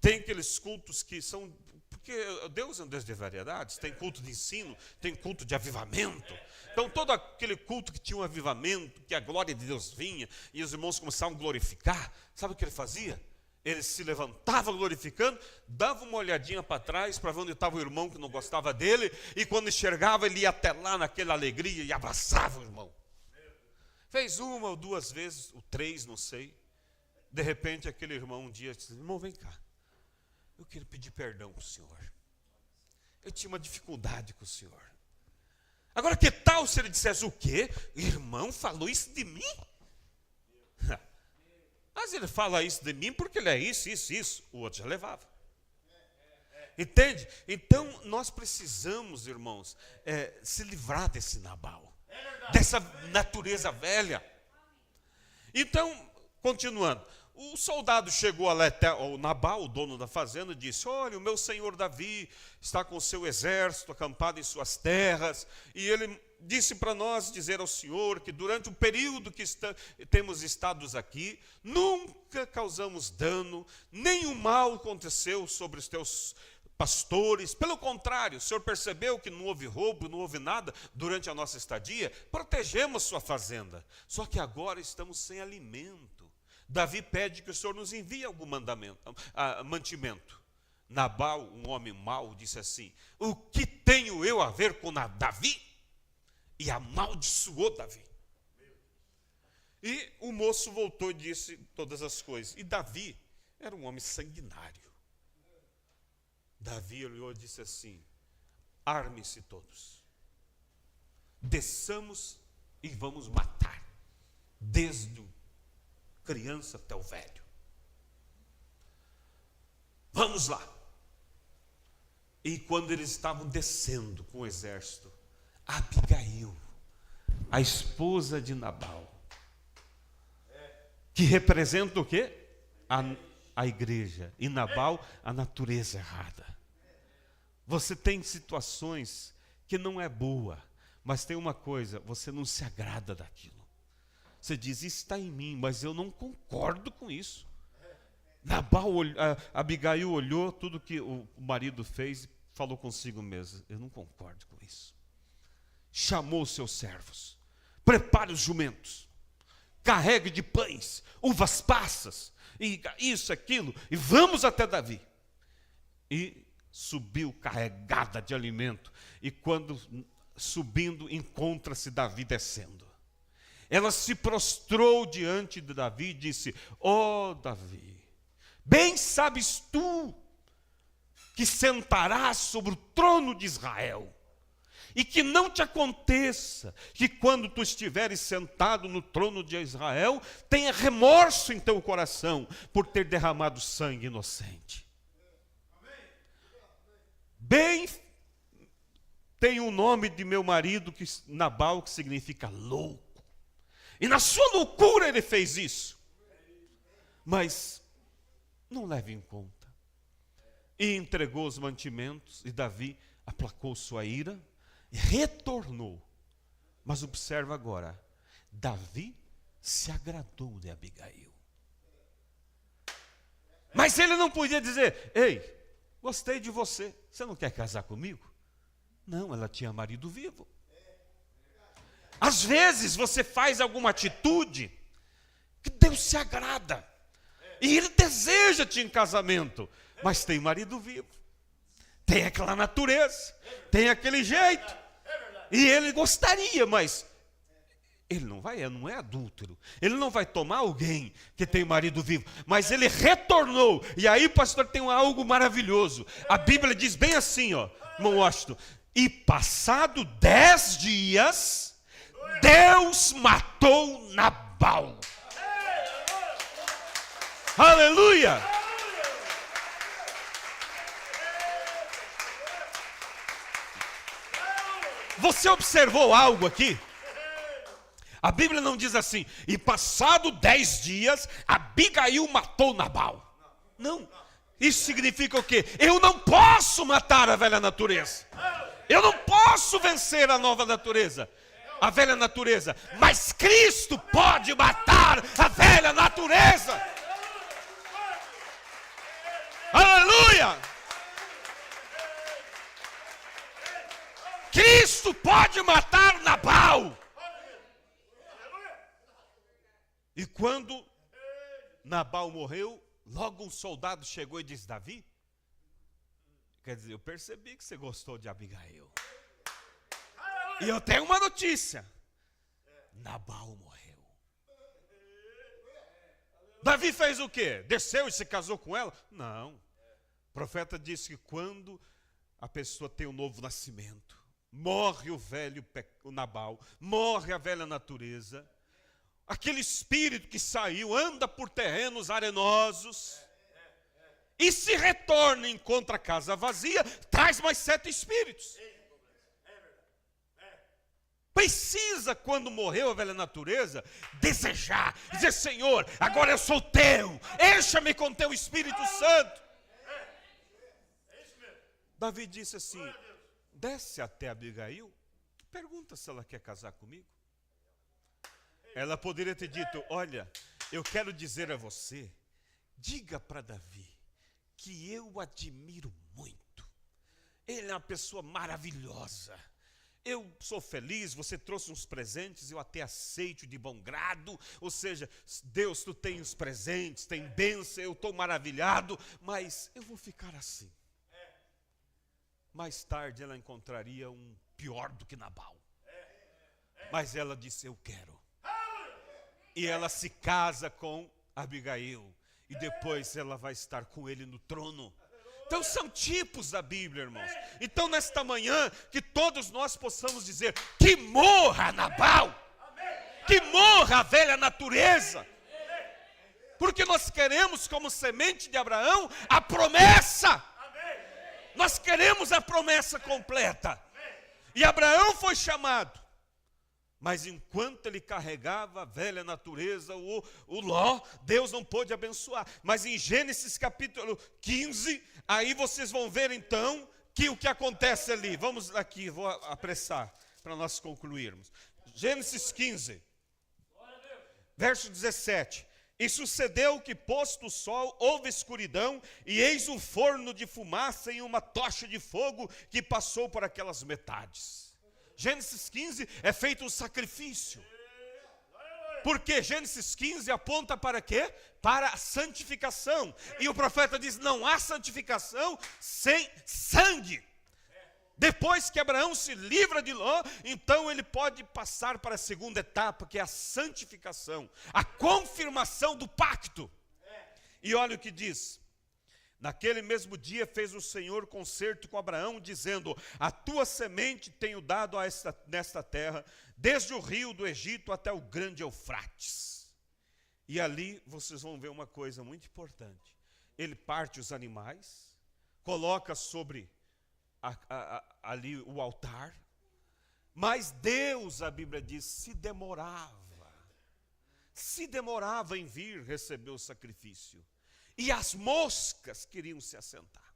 tem aqueles cultos que são... Porque Deus é um Deus de variedades. Tem culto de ensino, tem culto de avivamento. Então todo aquele culto que tinha um avivamento, que a glória de Deus vinha, e os irmãos começavam a glorificar, sabe o que ele fazia? Ele se levantava glorificando, dava uma olhadinha para trás para ver onde estava o irmão que não gostava dele, e quando enxergava, ele ia até lá naquela alegria e abraçava o irmão. Fez uma ou duas vezes, ou três, não sei. De repente, aquele irmão um dia disse: irmão, vem cá, eu quero pedir perdão para o senhor. Eu tinha uma dificuldade com o senhor. Agora, que tal se ele dissesse o quê? Irmão, falou isso de mim? Mas ele fala isso de mim porque ele é isso, isso, isso. O outro já levava. Entende? Então, nós precisamos, irmãos, se livrar desse Nabal. Dessa natureza velha. Então, continuando. O soldado chegou até o Nabal, o dono da fazenda, e disse: olha, o meu senhor Davi está com o seu exército acampado em suas terras, e ele disse para nós dizer ao senhor que durante o período que temos estado aqui, nunca causamos dano, nenhum mal aconteceu sobre os teus pastores. Pelo contrário, o senhor percebeu que não houve roubo, não houve nada durante a nossa estadia, protegemos sua fazenda. Só que agora estamos sem alimento. Davi pede que o senhor nos envie algum mantimento. Nabal, um homem mau, disse assim: o que tenho eu a ver com Davi? E amaldiçoou Davi. E o moço voltou e disse todas as coisas. E Davi era um homem sanguinário. Davi olhou e disse assim: arme-se todos, desçamos e vamos matar, desde o criança até o velho. Vamos lá. E quando eles estavam descendo com o exército, Abigail, a esposa de Nabal, que representa o quê? A igreja. E Nabal, a natureza errada. Você tem situações que não é boa, mas tem uma coisa: você não se agrada daquilo. Você diz: isso está em mim, mas eu não concordo com isso. Abigail olhou tudo que o marido fez e falou consigo mesmo: eu não concordo com isso. Chamou os seus servos: prepare os jumentos, carregue de pães, uvas passas, e isso, aquilo, e vamos até Davi. E subiu carregada de alimento, e quando subindo, encontra-se Davi descendo. Ela se prostrou diante de Davi e disse: ó Davi, bem sabes tu que sentarás sobre o trono de Israel, e que não te aconteça que quando tu estiveres sentado no trono de Israel, tenha remorso em teu coração por ter derramado sangue inocente. Bem tem o nome de meu marido, Nabal, que significa louco. E na sua loucura ele fez isso. Mas não leve em conta. E entregou os mantimentos, e Davi aplacou sua ira e retornou. Mas observa agora, Davi se agradou de Abigail. Mas ele não podia dizer: ei, gostei de você, você não quer casar comigo? Não, ela tinha marido vivo. Às vezes você faz alguma atitude que Deus se agrada. E Ele deseja-te em casamento. Mas tem marido vivo. Tem aquela natureza. Tem aquele jeito. E ele gostaria, mas ele não é adúltero. Ele não vai tomar alguém que tem marido vivo. Mas ele retornou. E aí, pastor, tem algo maravilhoso. A Bíblia diz bem assim, ó, irmão Washington. E passado 10 dias, Deus matou Nabal. Aleluia! Você observou algo aqui? A Bíblia não diz assim, e passado 10 dias, Abigail matou Nabal. Não. Isso significa o quê? Eu não posso matar a velha natureza. Eu não posso vencer a nova natureza. A velha natureza. Mas Cristo pode matar a velha natureza. Aleluia! Cristo pode matar Nabal. E quando Nabal morreu, logo um soldado chegou e disse: Davi, quer dizer, eu percebi que você gostou de Abigail. E eu tenho uma notícia: Nabal morreu. Davi fez o quê? Desceu e se casou com ela? Não. O profeta disse que quando a pessoa tem um novo nascimento, morre o velho Nabal, morre a velha natureza, aquele espírito que saiu, anda por terrenos arenosos, e se retorna e encontra a casa vazia, traz mais 7 espíritos. Precisa, quando morreu a velha natureza, desejar, dizer: Senhor, agora eu sou teu, encha-me com teu Espírito Santo. Davi disse assim: desce até Abigail, pergunta se ela quer casar comigo. Ela poderia ter dito: olha, eu quero dizer a você, diga para Davi que eu o admiro muito. Ele é uma pessoa maravilhosa. Eu sou feliz, você trouxe uns presentes, eu até aceito de bom grado. Ou seja, Deus, tu tem os presentes, tem bênção, eu estou maravilhado, mas eu vou ficar assim. Mais tarde ela encontraria um pior do que Nabal. Mas ela disse: eu quero. E ela se casa com Abigail. E depois ela vai estar com ele no trono. Então são tipos da Bíblia, irmãos. Então nesta manhã, que todos nós possamos dizer: que morra Nabal. Que morra a velha natureza. Porque nós queremos, como semente de Abraão, a promessa. Nós queremos a promessa completa. E Abraão foi chamado. Mas enquanto ele carregava a velha natureza, o Ló, Deus não pôde abençoar. Mas em Gênesis capítulo 15, aí vocês vão ver então que o que acontece ali. Vamos aqui, vou apressar para nós concluirmos. Gênesis 15, verso 17. E sucedeu que, posto o sol, houve escuridão, e eis um forno de fumaça e uma tocha de fogo que passou por aquelas metades. Gênesis 15 é feito um sacrifício. Porque Gênesis 15 aponta para quê? Para a santificação. E o profeta diz: não há santificação sem sangue. Depois que Abraão se livra de Ló, então ele pode passar para a segunda etapa, que é a santificação, a confirmação do pacto. E olha o que diz: naquele mesmo dia fez o Senhor concerto com Abraão, dizendo: a tua semente tenho dado nesta terra, desde o rio do Egito até o grande Eufrates. E ali vocês vão ver uma coisa muito importante. Ele parte os animais, coloca sobre ali o altar, mas Deus, a Bíblia diz, se demorava em vir receber o sacrifício, e as moscas queriam se assentar.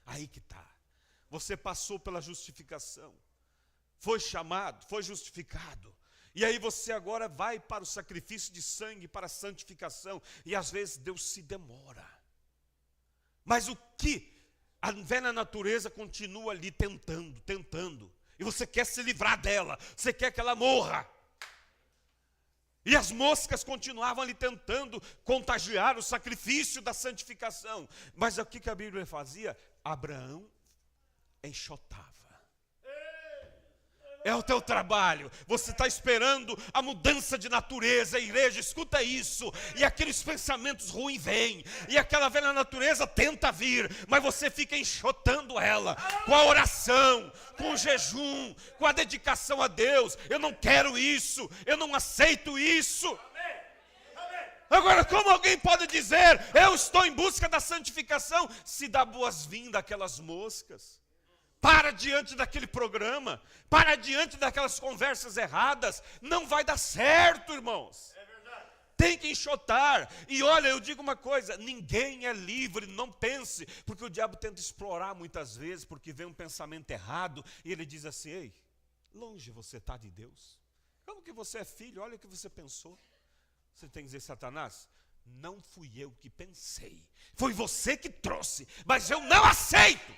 Aí que está. Você passou pela justificação, foi chamado, foi justificado, e aí você agora vai para o sacrifício de sangue, para a santificação, e às vezes Deus se demora. Mas o que? A velha natureza continua ali tentando. E você quer se livrar dela. Você quer que ela morra. E as moscas continuavam ali tentando contagiar o sacrifício da santificação. Mas o que a Bíblia fazia? Abraão enxotava. É o teu trabalho. Você está esperando a mudança de natureza, igreja, escuta isso. E aqueles pensamentos ruins vêm. E aquela velha natureza tenta vir. Mas você fica enxotando ela. Com a oração, com o jejum, com a dedicação a Deus. Eu não quero isso. Eu não aceito isso. Agora, como alguém pode dizer, eu estou em busca da santificação, se dá boas-vindas àquelas moscas? Para diante daquele programa, para diante daquelas conversas erradas, não vai dar certo, irmãos. É verdade. Tem que enxotar. E olha, eu digo uma coisa, ninguém é livre, não pense, porque o diabo tenta explorar muitas vezes, porque vem um pensamento errado, e ele diz assim, ei, longe você está de Deus. Como que você é filho? Olha o que você pensou. Você tem que dizer, Satanás, não fui eu que pensei, foi você que trouxe, mas eu não aceito.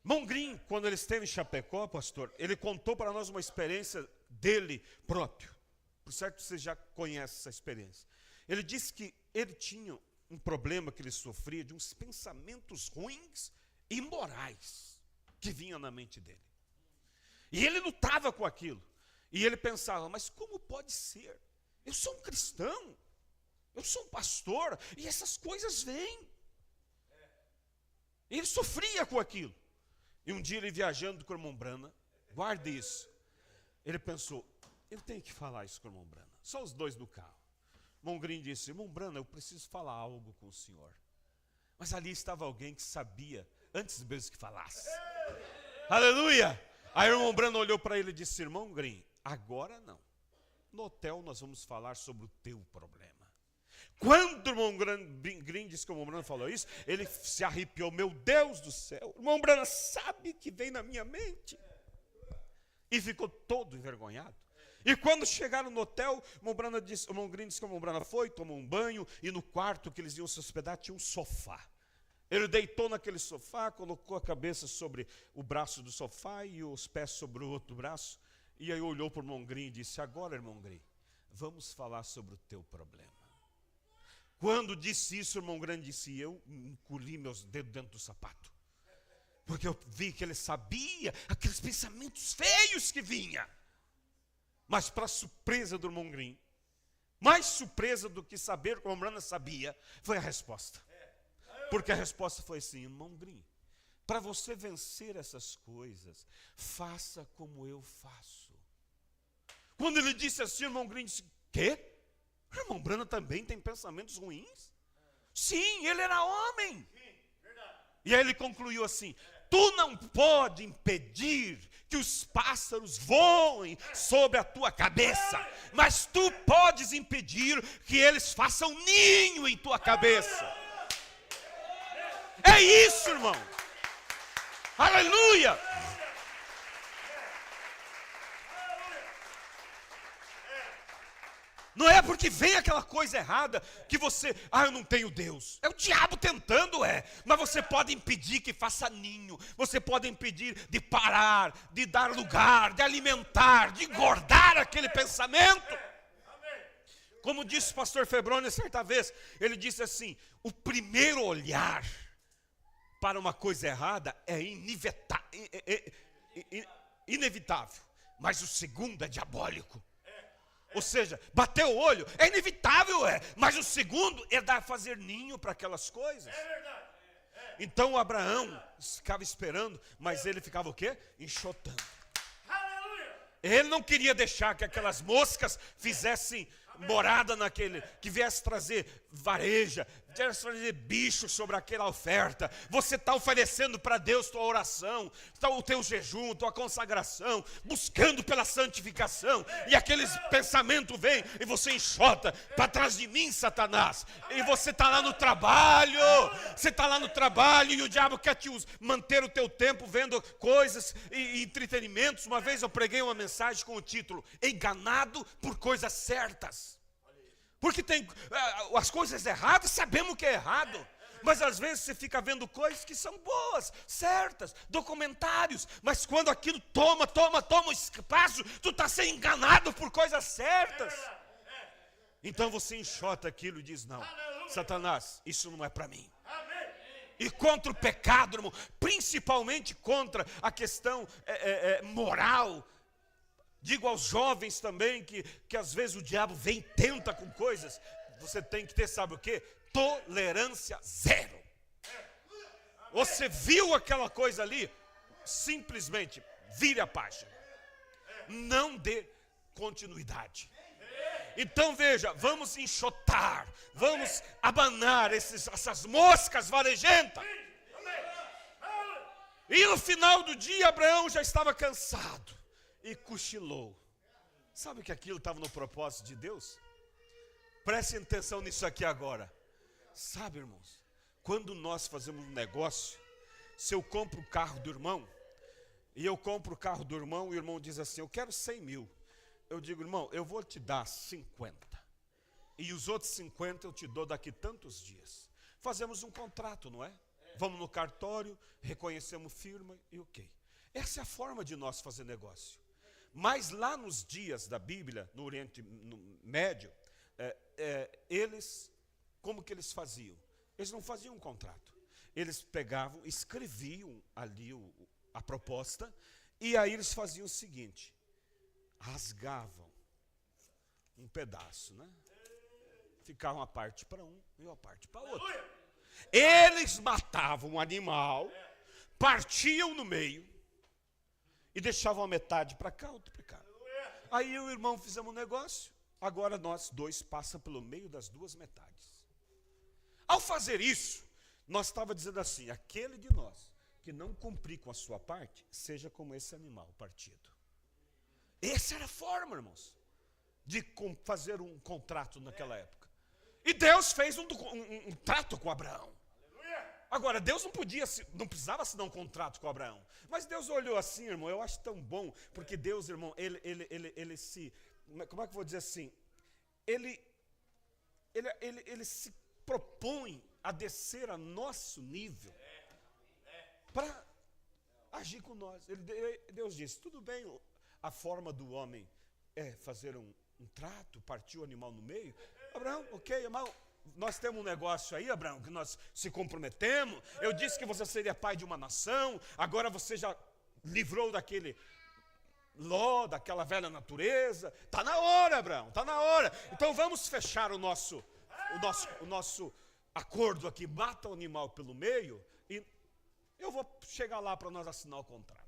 Mongrin, quando ele esteve em Chapecó, pastor, ele contou para nós uma experiência dele próprio. Por certo, você já conhece essa experiência. Ele disse que ele tinha um problema que ele sofria de uns pensamentos ruins e imorais que vinham na mente dele. E ele lutava com aquilo. E ele pensava, mas como pode ser? Eu sou um cristão, eu sou um pastor, e essas coisas vêm. E ele sofria com aquilo. E um dia ele viajando com o irmão Brana, guarde isso, ele pensou, eu tenho que falar isso com o irmão Brana. Só os dois no carro. Mongrin disse, irmão Brana, eu preciso falar algo com o senhor. Mas ali estava alguém que sabia, antes mesmo que falasse. Aleluia! Aí o irmão Brana olhou para ele e disse, irmão Grin, agora não. No hotel nós vamos falar sobre o teu problema. Quando o irmão Grin disse que o irmão Brana falou isso, ele se arrepiou. Meu Deus do céu, o irmão Brana sabe que vem na minha mente. E ficou todo envergonhado. E quando chegaram no hotel, o irmão Grin disse que o irmão Brana foi, tomou um banho, e no quarto que eles iam se hospedar tinha um sofá. Ele deitou naquele sofá, colocou a cabeça sobre o braço do sofá e os pés sobre o outro braço. E aí olhou para o irmão Grin e disse, agora, irmão Grin, vamos falar sobre o teu problema. Quando disse isso, o irmão Grin disse, eu encolhi meus dedos dentro do sapato. Porque eu vi que ele sabia aqueles pensamentos feios que vinha. Mas para surpresa do irmão Grin, mais surpresa do que saber que o irmão Brana sabia, foi a resposta. Porque a resposta foi assim, irmão Grin, para você vencer essas coisas, faça como eu faço. Quando ele disse assim, o irmão Grin disse, quê? O irmão Brana também tem pensamentos ruins? Sim, ele era homem. E aí ele concluiu assim, tu não pode impedir que os pássaros voem sobre a tua cabeça, mas tu podes impedir que eles façam ninho em tua cabeça. É isso, irmão. Aleluia. Não é porque vem aquela coisa errada que você, eu não tenho Deus. É o diabo tentando, mas você pode impedir que faça ninho. Você pode impedir de parar, de dar lugar, de alimentar, de engordar aquele pensamento. Como disse o pastor Febroni certa vez, ele disse assim, o primeiro olhar para uma coisa errada é inevitável, mas o segundo é diabólico. Ou seja, bater o olho é inevitável, mas o segundo é fazer ninho para aquelas coisas. Então Abraão ficava esperando, mas ele ficava o quê? Enxotando. Ele não queria deixar que aquelas moscas fizessem morada naquele, que viesse trazer vareja, viesse trazer bicho sobre aquela oferta. Você está oferecendo para Deus tua oração, o teu jejum, tua consagração, buscando pela santificação, e aqueles pensamentos vêm e você enxota para trás de mim, Satanás. E você está lá no trabalho, e o diabo quer te manter o teu tempo vendo coisas e entretenimentos. Uma vez eu preguei uma mensagem com o título Enganado por Coisas Certas. Porque tem as coisas erradas, sabemos que é errado. Mas às vezes você fica vendo coisas que são boas, certas, documentários, mas quando aquilo toma o espaço, tu está sendo enganado por coisas certas. Então você enxota aquilo e diz, não, Satanás, isso não é para mim. E contra o pecado, irmão, principalmente contra a questão moral. Digo aos jovens também que às vezes o diabo vem e tenta com coisas. Você tem que ter, sabe o quê? Tolerância zero. Você viu aquela coisa ali? Simplesmente vire a página. Não dê continuidade. Então veja, vamos enxotar, vamos abanar essas moscas varejentas. E no final do dia, Abraão já estava cansado e cochilou. Sabe que aquilo estava no propósito de Deus? Prestem atenção nisso aqui agora. Sabe, irmãos, quando nós fazemos um negócio, se eu compro o carro do irmão, e eu compro o carro do irmão, e o irmão diz assim, eu quero 100 mil. Eu digo, irmão, eu vou te dar 50. E os outros 50 eu te dou daqui tantos dias. Fazemos um contrato, não é? Vamos no cartório, reconhecemos firma e ok. Essa é a forma de nós fazer negócio. Mas lá nos dias da Bíblia, no Oriente Médio, eles, como que eles faziam? Eles não faziam um contrato. Eles pegavam, escreviam ali a proposta, e aí eles faziam o seguinte, rasgavam um pedaço, né? Ficava uma parte para um e uma parte para outro. Eles matavam um animal, partiam no meio e deixavam a metade para cá, outra para cá. Aí o irmão fizemos um negócio, agora nós dois passamos pelo meio das duas metades. Ao fazer isso, nós estávamos dizendo assim, aquele de nós que não cumprir com a sua parte, seja como esse animal partido. Essa era a forma, irmãos, de fazer um contrato naquela época. E Deus fez um trato com Abraão. Agora, Deus não precisava assinar um contrato com Abraão. Mas Deus olhou assim, irmão, eu acho tão bom, porque Deus, irmão, ele se, como é que eu vou dizer assim? Ele se propõe a descer a nosso nível para agir com nós. Deus disse, tudo bem, a forma do homem é fazer um trato, partir o animal no meio. Abraão, ok, irmão, nós temos um negócio aí, Abraão, que nós se comprometemos. Eu disse que você seria pai de uma nação, agora você já livrou daquele Ló, daquela velha natureza. Está na hora, Abraão, está na hora. Então vamos fechar o nosso acordo aqui, mata o animal pelo meio e eu vou chegar lá para nós assinar o contrato.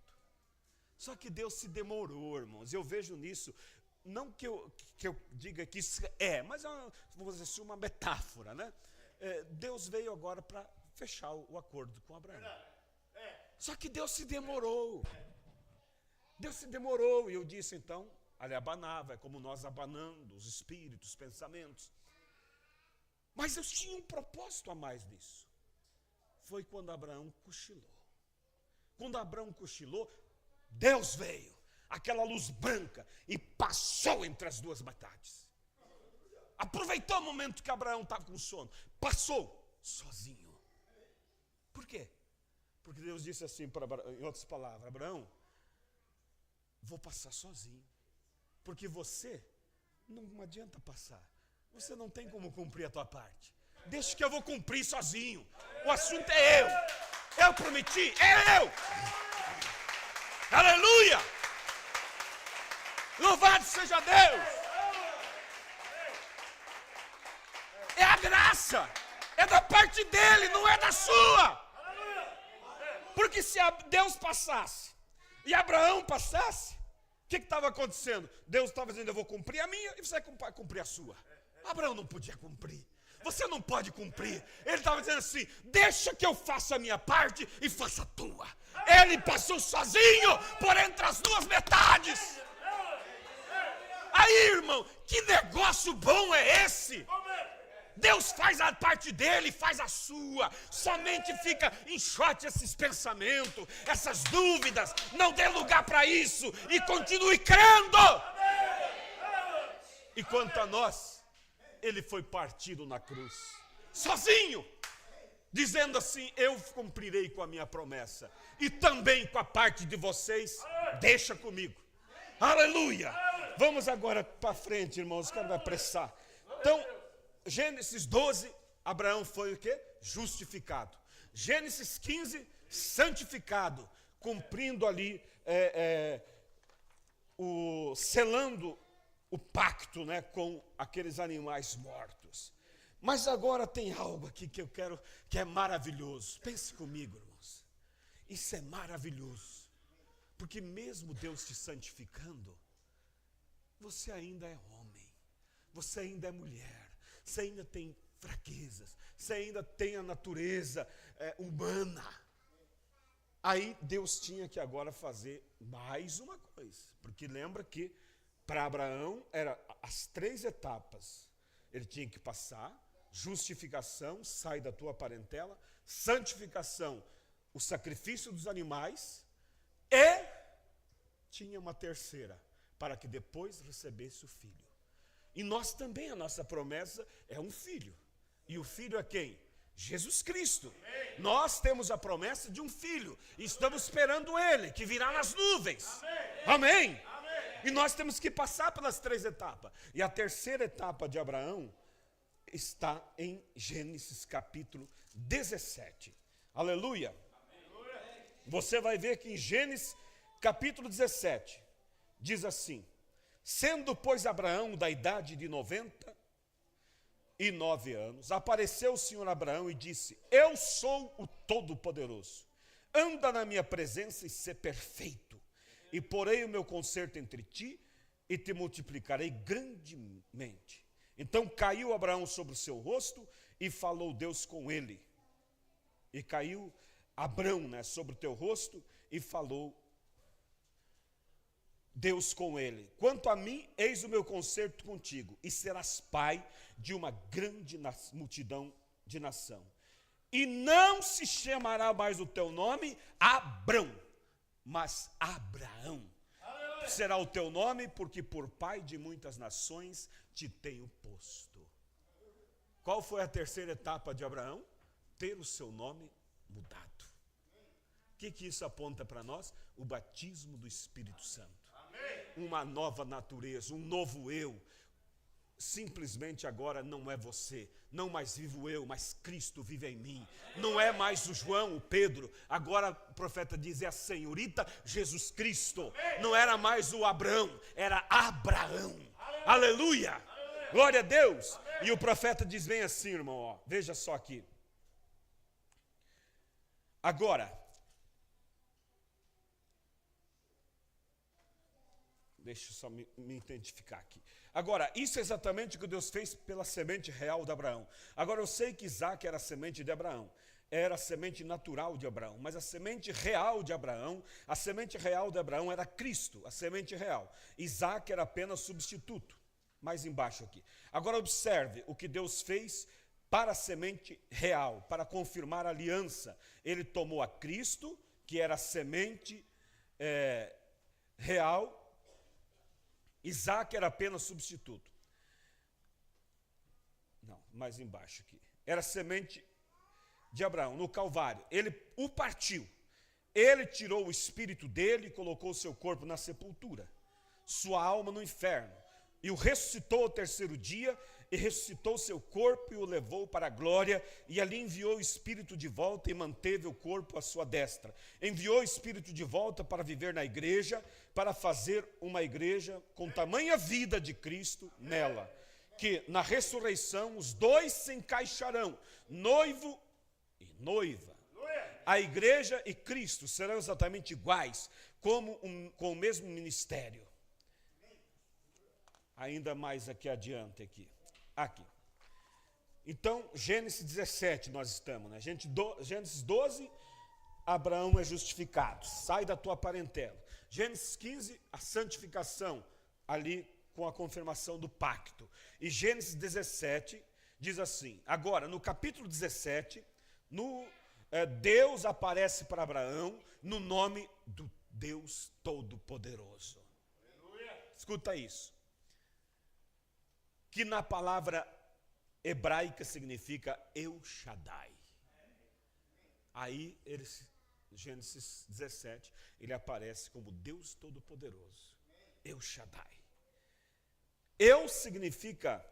Só que Deus se demorou, irmãos. Eu vejo nisso, não que eu diga que isso mas vamos dizer assim, uma metáfora, né? Deus veio agora para fechar o acordo com Abraão. Só que Deus se demorou. Deus se demorou, e eu disse então, ali abanava, é como nós abanando os espíritos, os pensamentos. Mas eu tinha um propósito a mais nisso. Foi quando Abraão cochilou. Quando Abraão cochilou, Deus veio, aquela luz branca, e passou entre as duas metades. Aproveitou o momento que Abraão estava com sono, passou sozinho. Por quê? Porque Deus disse assim, em outras palavras, Abraão, vou passar sozinho, porque você não adianta passar, você não tem como cumprir a tua parte. Deixa que eu vou cumprir sozinho. O assunto é eu prometi, eu. Aleluia! Louvado seja Deus! É a graça, é da parte dele, não é da sua. Porque se Deus passasse e Abraão passasse, o que estava acontecendo? Deus estava dizendo, eu vou cumprir a minha e você vai cumprir a sua. Abraão não podia cumprir. Você não pode cumprir. Ele estava dizendo assim, deixa que eu faça a minha parte e faça a tua. Ele passou sozinho por entre as duas metades. Aí, irmão, que negócio bom é esse? Deus faz a parte dele, faz a sua. Somente fica enxote esses pensamentos, essas dúvidas. Não dê lugar para isso e continue crendo. E quanto a nós, ele foi partido na cruz, sozinho. dizendo assim: eu cumprirei com a minha promessa, e também com a parte de vocês, deixa comigo. Aleluia! Vamos agora para frente, irmãos, o cara vai apressar. Então, Gênesis 12, Abraão foi o quê? Justificado. Gênesis 15, santificado, cumprindo ali, selando o pacto, né, com aqueles animais mortos. Mas agora tem algo aqui que eu quero, que é maravilhoso. Pense comigo, irmãos. Isso é maravilhoso. Porque mesmo Deus te santificando, você ainda é homem, você ainda é mulher, você ainda tem fraquezas, você ainda tem a natureza humana. Aí Deus tinha que agora fazer mais uma coisa, porque lembra que para Abraão eram as 3 etapas. Ele tinha que passar: justificação, sai da tua parentela; santificação, o sacrifício dos animais; e tinha uma terceira, para que depois recebesse o filho. E nós também, a nossa promessa é um filho. E o filho é quem? Jesus Cristo. Amém. Nós temos a promessa de um filho, e estamos esperando ele, que virá nas nuvens. Amém. Amém. Amém. E nós temos que passar pelas 3 etapas. E a terceira etapa de Abraão está em Gênesis capítulo 17. Aleluia. Amém. Você vai ver que em Gênesis capítulo 17, diz assim: sendo, pois, Abraão da idade de 99 anos, apareceu o Senhor a Abraão e disse: eu sou o Todo-Poderoso, anda na minha presença e sê perfeito, e porei o meu conserto entre ti, e te multiplicarei grandemente. Então caiu Abraão sobre o seu rosto, e falou Deus com ele. E caiu Abraão, né, sobre o teu rosto, e falou Deus com ele: quanto a mim, eis o meu conserto contigo, e serás pai de uma grande multidão de nação. E não se chamará mais o teu nome Abrão, mas Abraão. Aleluia. Será o teu nome, porque por pai de muitas nações te tenho posto. Qual foi a terceira etapa de Abraão? Ter o seu nome mudado. O que isso aponta para nós? O batismo do Espírito Santo. Uma nova natureza, um novo eu. Simplesmente agora não é você, não mais vivo eu, mas Cristo vive em mim. Não é mais o João, o Pedro, agora o profeta diz: é a senhorita Jesus Cristo. Não era mais o Abraão, era Abraão. Aleluia! Glória a Deus! E o profeta diz bem assim, irmão, ó, veja só aqui. Agora, deixa eu só me identificar aqui. Agora, isso é exatamente o que Deus fez pela semente real de Abraão. Agora, eu sei que Isaac era a semente de Abraão, era a semente natural de Abraão, mas a semente real de Abraão, a semente real de Abraão era Cristo, a semente real. Isaac era apenas substituto, mais embaixo aqui. Agora, observe o que Deus fez para a semente real, para confirmar a aliança. Ele tomou a Cristo, que era a semente real. Isaac era apenas substituto. Não, mais embaixo aqui. Era semente de Abraão, no Calvário. Ele o partiu. Ele tirou o espírito dele e colocou o seu corpo na sepultura, sua alma no inferno. E o ressuscitou ao terceiro dia, e ressuscitou seu corpo e o levou para a glória, e ali enviou o espírito de volta e manteve o corpo à sua destra. Enviou o espírito de volta para viver na igreja, para fazer uma igreja com tamanha vida de Cristo nela, que na ressurreição os dois se encaixarão, noivo e noiva. A igreja e Cristo serão exatamente iguais, com o mesmo ministério. Ainda mais aqui adiante, aqui. Então, Gênesis 17 nós estamos, né? Gênesis 12, Abraão é justificado, sai da tua parentela. Gênesis 15, a santificação, ali com a confirmação do pacto. E Gênesis 17 diz assim, agora no capítulo 17, Deus aparece para Abraão no nome do Deus Todo-Poderoso. Escuta isso. Que na palavra hebraica significa El Shaddai. Aí, Gênesis 17, ele aparece como Deus Todo-Poderoso, El Shaddai. Eu significa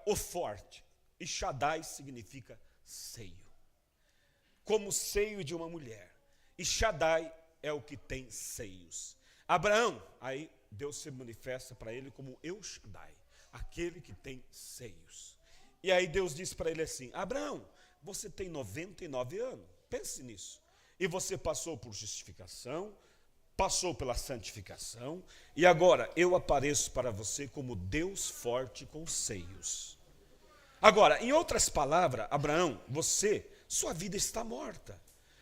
o forte, e Shaddai significa seio, como seio de uma mulher. E Shaddai é o que tem seios. Abraão, aí Deus se manifesta para ele como El Shaddai, aquele que tem seios. E aí Deus diz para ele assim: Abraão, você tem 99 anos, pense nisso. E você passou por justificação, passou pela santificação, e agora eu apareço para você como Deus forte com seios. Agora, em outras palavras, Abraão, sua vida está morta,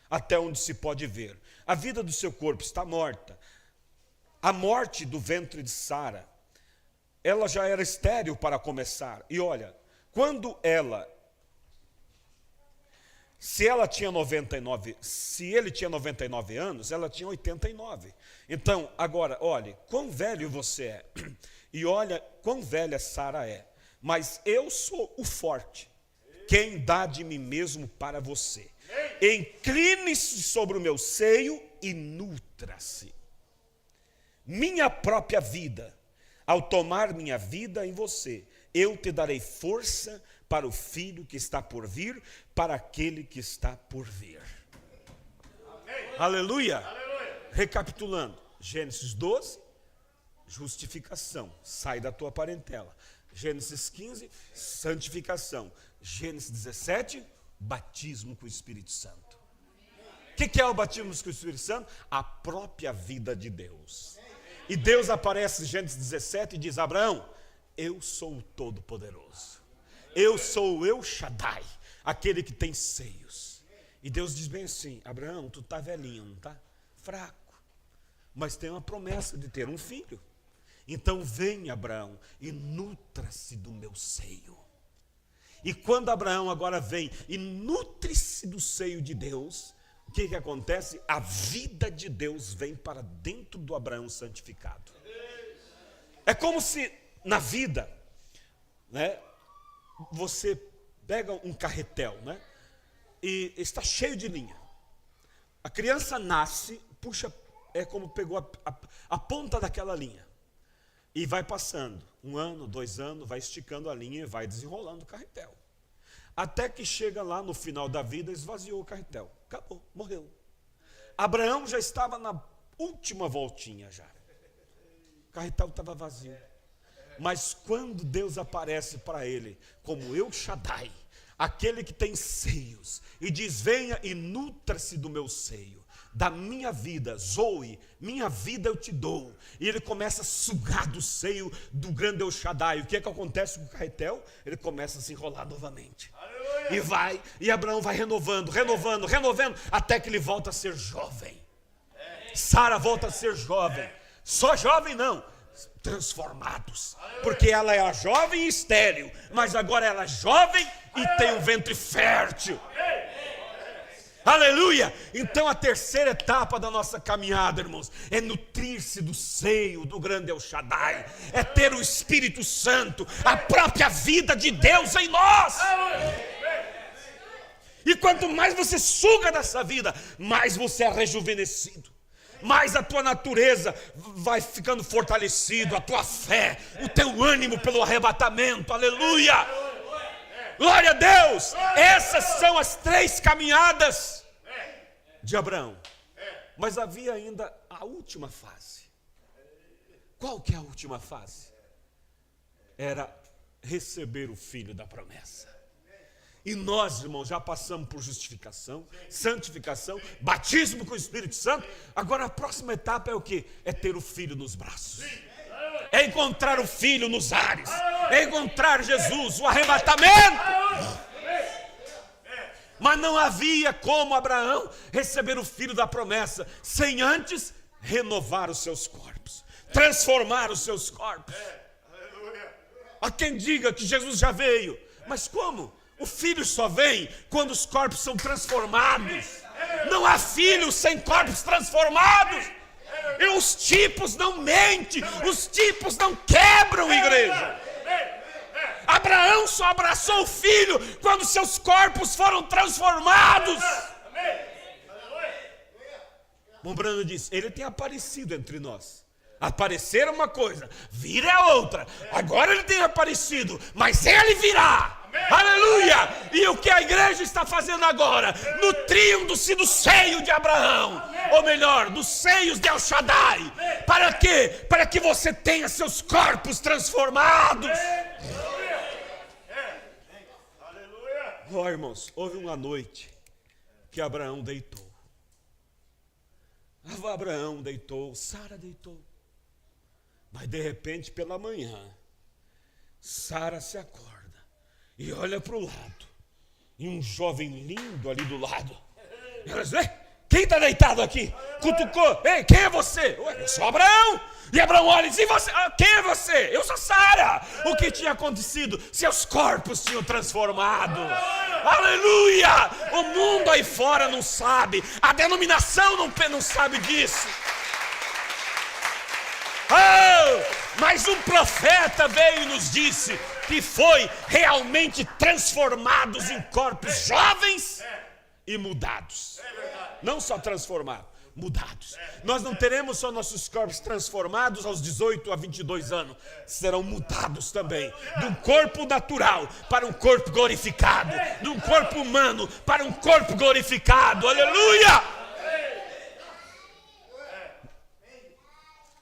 até onde se pode ver. A vida do seu corpo está morta. A morte do ventre de Sara, ela já era estéril para começar. E olha, se ele tinha 99 anos, ela tinha 89. Então, agora, olhe, quão velho você é, e olha quão velha Sara é. Mas eu sou o forte, quem dá de mim mesmo para você. Incline-se sobre o meu seio e nutra-se. Minha própria vida, ao tomar minha vida em você, eu te darei força para o filho que está por vir, para aquele que está por vir. Aleluia. Recapitulando, Gênesis 12, justificação, sai da tua parentela. Gênesis 15, santificação. Gênesis 17, batismo com o Espírito Santo. O que é o batismo com o Espírito Santo? A própria vida de Deus. E Deus aparece em Gênesis 17 e diz: Abraão, eu sou o Todo-Poderoso. Eu sou o El Shaddai, aquele que tem seios. E Deus diz bem assim: Abraão, tu está velhinho, não está? Fraco. Mas tem uma promessa de ter um filho. Então vem, Abraão, e nutra-se do meu seio. E quando Abraão agora vem e nutre-se do seio de Deus, o que acontece? A vida de Deus vem para dentro do Abraão santificado. É como se na vida, né, você pega um carretel, né, e está cheio de linha. A criança nasce, puxa, é como pegou a ponta daquela linha. E vai passando, 1 ano, 2 anos, vai esticando a linha e vai desenrolando o carretel. Até que chega lá no final da vida, esvaziou o carretel. Acabou, morreu. Abraão já estava na última voltinha já. O carretel estava vazio. Mas quando Deus aparece para ele como El Shaddai, aquele que tem seios, e diz: venha e nutra-se do meu seio, da minha vida, Zoe, minha vida eu te dou. E ele começa a sugar do seio do grande El Shaddai. O que acontece com o carretel? Ele começa a se enrolar novamente. Aleluia. E Abraão vai renovando, até que ele volta a ser jovem. Sara volta a ser jovem. Só jovem não, transformados. Porque ela era jovem e estéril, mas agora ela é jovem e tem um ventre fértil. Aleluia! Então a terceira etapa da nossa caminhada, irmãos, é nutrir-se do seio do grande El Shaddai, é ter o Espírito Santo, a própria vida de Deus em nós. E quanto mais você suga dessa vida, mais você é rejuvenescido, mais a tua natureza vai ficando fortalecido, a tua fé, o teu ânimo pelo arrebatamento. Aleluia! Glória a Deus! Essas são as 3 caminhadas de Abraão. Mas havia ainda a última fase. Qual que é a última fase? Era receber o filho da promessa. E nós, irmãos, já passamos por justificação, santificação, batismo com o Espírito Santo. Agora a próxima etapa é o quê? É ter o filho nos braços. É encontrar o filho nos ares. É encontrar Jesus, o arrebatamento. Mas não havia como Abraão receber o filho da promessa sem antes renovar os seus corpos, transformar os seus corpos. Há quem diga que Jesus já veio, mas como? O filho só vem quando os corpos são transformados. Não há filho sem corpos transformados. E os tipos não mentem, os tipos não quebram, igreja. Abraão Abraão só abraçou o filho quando seus corpos foram transformados. O Brando diz, ele tem aparecido entre nós. Aparecer é uma coisa, vir é outra. Agora ele tem aparecido, mas ele virá. Aleluia! E o que a igreja está fazendo agora? Nutrindo-se do seio de Abraão. Ou melhor, dos seios de El Shaddai. Para quê? Para que você tenha seus corpos transformados. Oh, irmãos, houve uma noite que Abraão deitou. Abraão deitou, Sara deitou. Mas de repente, pela manhã, Sara se acorda e olha para o lado. E um jovem lindo ali do lado. Ela diz, quem está deitado aqui? Cutucou. Ei, quem é você? Eu sou Abraão. E Abraão olha e diz, e você? Quem é você? Eu sou Sara. O que tinha acontecido? Seus corpos tinham transformado. Aleluia! O mundo aí fora não sabe. A denominação não sabe disso. Oh, mas um profeta veio e nos disse que foi realmente transformados em corpos jovens e mudados. Não só transformados, mudados. Nós não teremos só nossos corpos transformados aos 18 a 22 anos. Serão mudados também. De um corpo natural para um corpo glorificado. De um corpo humano para um corpo glorificado. Aleluia!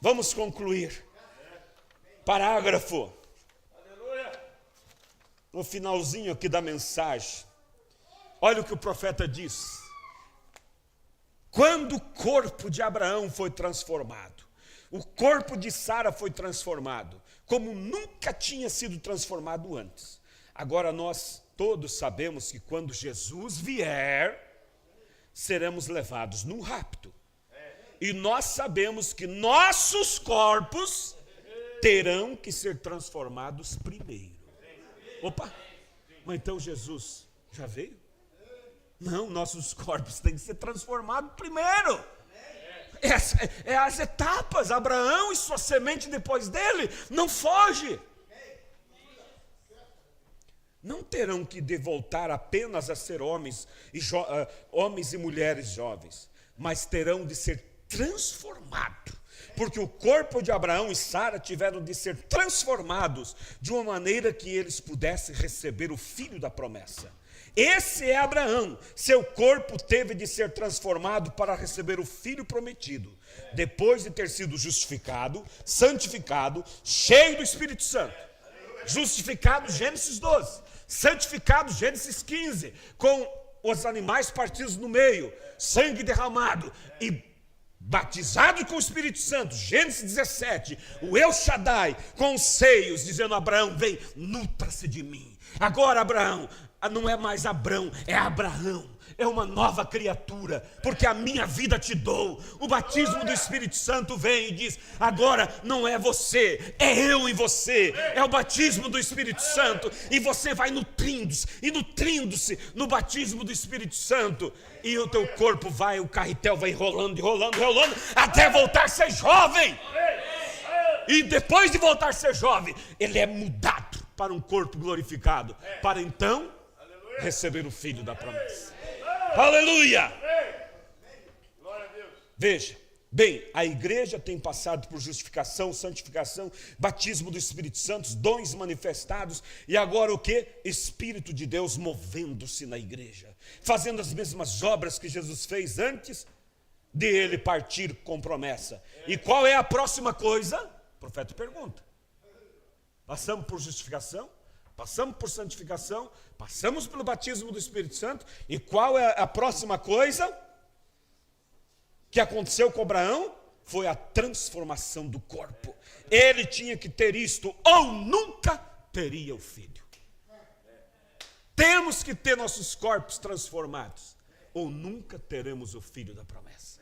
Vamos concluir. Parágrafo. No finalzinho aqui da mensagem. Olha o que o profeta diz. Quando o corpo de Abraão foi transformado, o corpo de Sara foi transformado, como nunca tinha sido transformado antes. Agora nós todos sabemos que quando Jesus vier, seremos levados num rapto. E nós sabemos que nossos corpos terão que ser transformados primeiro. Opa, mas então Jesus já veio? Não, nossos corpos têm que ser transformados primeiro. Essa é as etapas. Abraão e sua semente depois dele não foge. Não terão que voltar apenas a ser homens e mulheres jovens, mas terão de ser transformados. Porque o corpo de Abraão e Sara tiveram de ser transformados de uma maneira que eles pudessem receber o filho da promessa. Esse é Abraão, seu corpo teve de ser transformado para receber o filho prometido, depois de ter sido justificado, santificado, cheio do Espírito Santo. Justificado, Gênesis 12, santificado, Gênesis 15, com os animais partidos no meio, sangue derramado, e batizado com o Espírito Santo, Gênesis 17, o El Shaddai, com os seios, dizendo, Abraão, vem, nutra-se de mim. Agora, Abraão, não é mais Abrão, é Abraão, é uma nova criatura, porque a minha vida te dou. O batismo do Espírito Santo vem e diz, agora não é você, é eu em você, é o batismo do Espírito Santo, e você vai nutrindo-se, e nutrindo-se no batismo do Espírito Santo, e o teu corpo vai, o carretel vai rolando, até voltar a ser jovem, e depois de voltar a ser jovem, ele é mudado para um corpo glorificado, para então receber o filho da promessa. Aleluia! Veja, bem, a igreja tem passado por justificação, santificação, batismo do Espírito Santo, dons manifestados, e agora o que? Espírito de Deus movendo-se na igreja, fazendo as mesmas obras que Jesus fez antes de ele partir com promessa. E qual é a próxima coisa? O profeta pergunta. Passamos por justificação, passamos por santificação, passamos pelo batismo do Espírito Santo, e qual é a próxima coisa que aconteceu com Abraão? Foi a transformação do corpo. Ele tinha que ter isto, ou nunca teria o filho. Temos que ter nossos corpos transformados, ou nunca teremos o filho da promessa.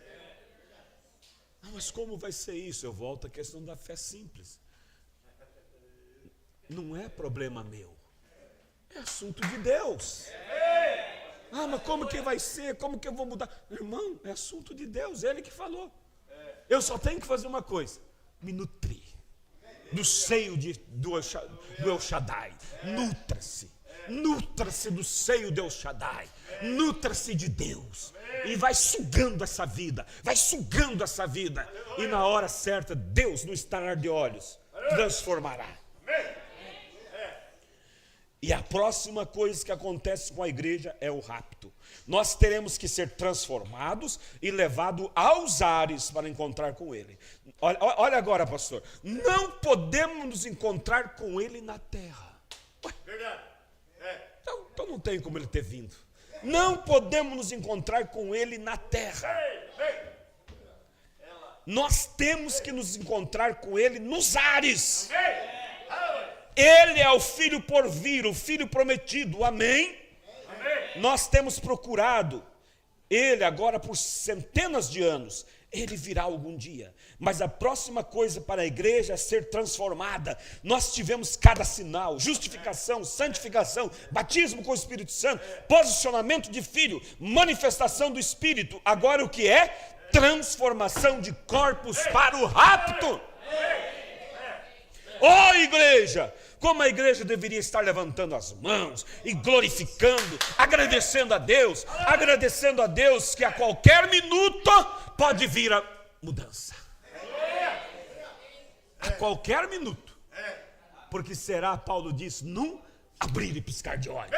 Mas como vai ser isso? Eu volto à questão da fé simples. Não é problema meu, é assunto de Deus. Mas como que vai ser? Como que eu vou mudar? Irmão, é assunto de Deus, Ele que falou. Eu só tenho que fazer uma coisa, me nutrir. do seio do El Shaddai. Nutra-se do seio do El Shaddai. Nutra-se de Deus. E vai sugando essa vida. E na hora certa, Deus, no estalar de olhos, transformará. E a próxima coisa que acontece com a igreja é o rapto. Nós teremos que ser transformados e levados aos ares para encontrar com Ele. Olha agora, pastor. Não podemos nos encontrar com Ele na terra. Ué, verdade. Então não tem como Ele ter vindo. Não podemos nos encontrar com Ele na terra. Nós temos que nos encontrar com Ele nos ares. Ele é o filho por vir, o filho prometido, amém? Nós temos procurado Ele agora por centenas de anos. Ele virá algum dia, mas a próxima coisa para a igreja é ser transformada. Nós tivemos cada sinal: justificação, santificação, batismo com o Espírito Santo, posicionamento de filho, manifestação do Espírito. Agora o que é? Transformação de corpos para o rapto. Ó igreja, como a igreja deveria estar levantando as mãos e glorificando, agradecendo a Deus que a qualquer minuto pode vir a mudança. A qualquer minuto. Porque será, Paulo diz, num abrir e piscar de olhos.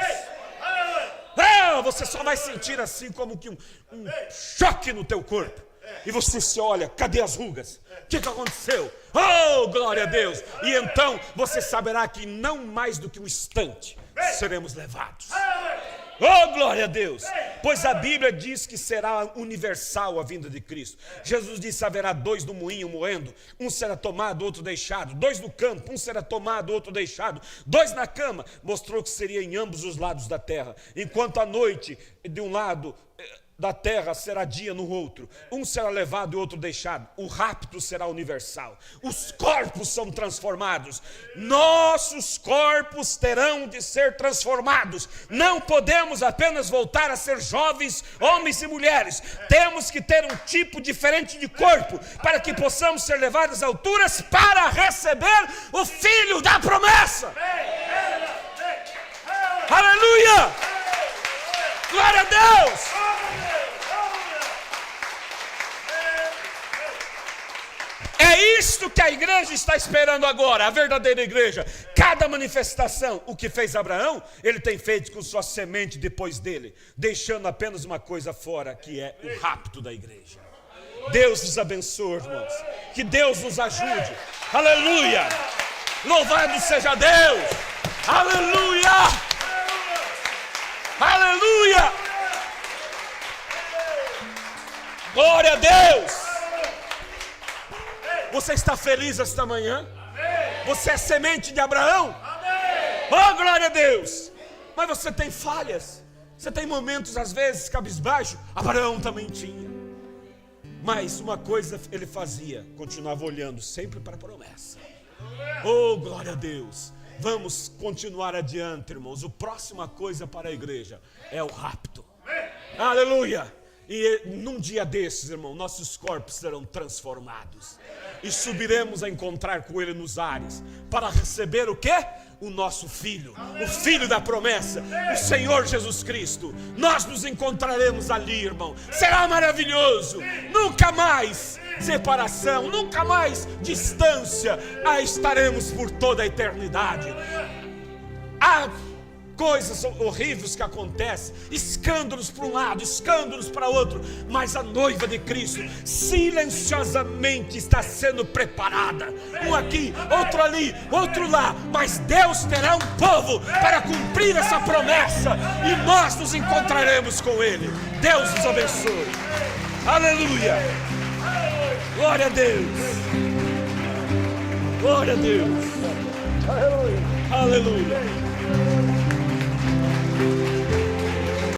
Você só vai sentir assim como que um choque no teu corpo. E você se olha, cadê as rugas? O que aconteceu? Oh, glória a Deus! E então você saberá que não mais do que um instante seremos levados. Oh, glória a Deus! Pois a Bíblia diz que será universal a vinda de Cristo. Jesus disse: haverá dois no moinho moendo, um será tomado, outro deixado. Dois no campo, um será tomado, outro deixado. Dois na cama. Mostrou que seria em ambos os lados da terra. Enquanto a noite de um lado da terra será dia no outro, um será levado e outro deixado. O rapto será universal. Os corpos são transformados. Nossos corpos terão de ser transformados. Não podemos apenas voltar a ser jovens, homens e mulheres. Temos que ter um tipo diferente de corpo, para que possamos ser levados às alturas para receber o Filho da promessa. Aleluia! Glória a Deus! É isto que a igreja está esperando agora, a verdadeira igreja. Cada manifestação, o que fez Abraão, ele tem feito com sua semente depois dele, deixando apenas uma coisa fora, que é o rapto da igreja. Deus nos abençoe, irmãos. Que Deus nos ajude. Aleluia! Louvado seja Deus! Aleluia! Aleluia! Glória a Deus! Você está feliz esta manhã? Você é semente de Abraão? Oh, glória a Deus! Mas você tem falhas. Você tem momentos, às vezes, cabisbaixo. Abraão também tinha. Mas uma coisa ele fazia: continuava olhando sempre para a promessa. Oh, glória a Deus! Vamos continuar adiante, irmãos. A próxima coisa para a igreja é o rapto. Aleluia! E num dia desses, irmão, nossos corpos serão transformados. E subiremos a encontrar com Ele nos ares, para receber o quê? O nosso Filho, o Filho da promessa, o Senhor Jesus Cristo. Nós nos encontraremos ali, irmão. Será maravilhoso. Nunca mais separação, nunca mais distância. Estaremos por toda a eternidade. Há coisas horríveis que acontecem, escândalos para um lado, escândalos para outro, mas a noiva de Cristo silenciosamente está sendo preparada. Um aqui, outro ali, outro lá, mas Deus terá um povo para cumprir essa promessa, e nós nos encontraremos com Ele. Deus nos abençoe. Aleluia! Glória a Deus! Glória a Deus! Aleluia!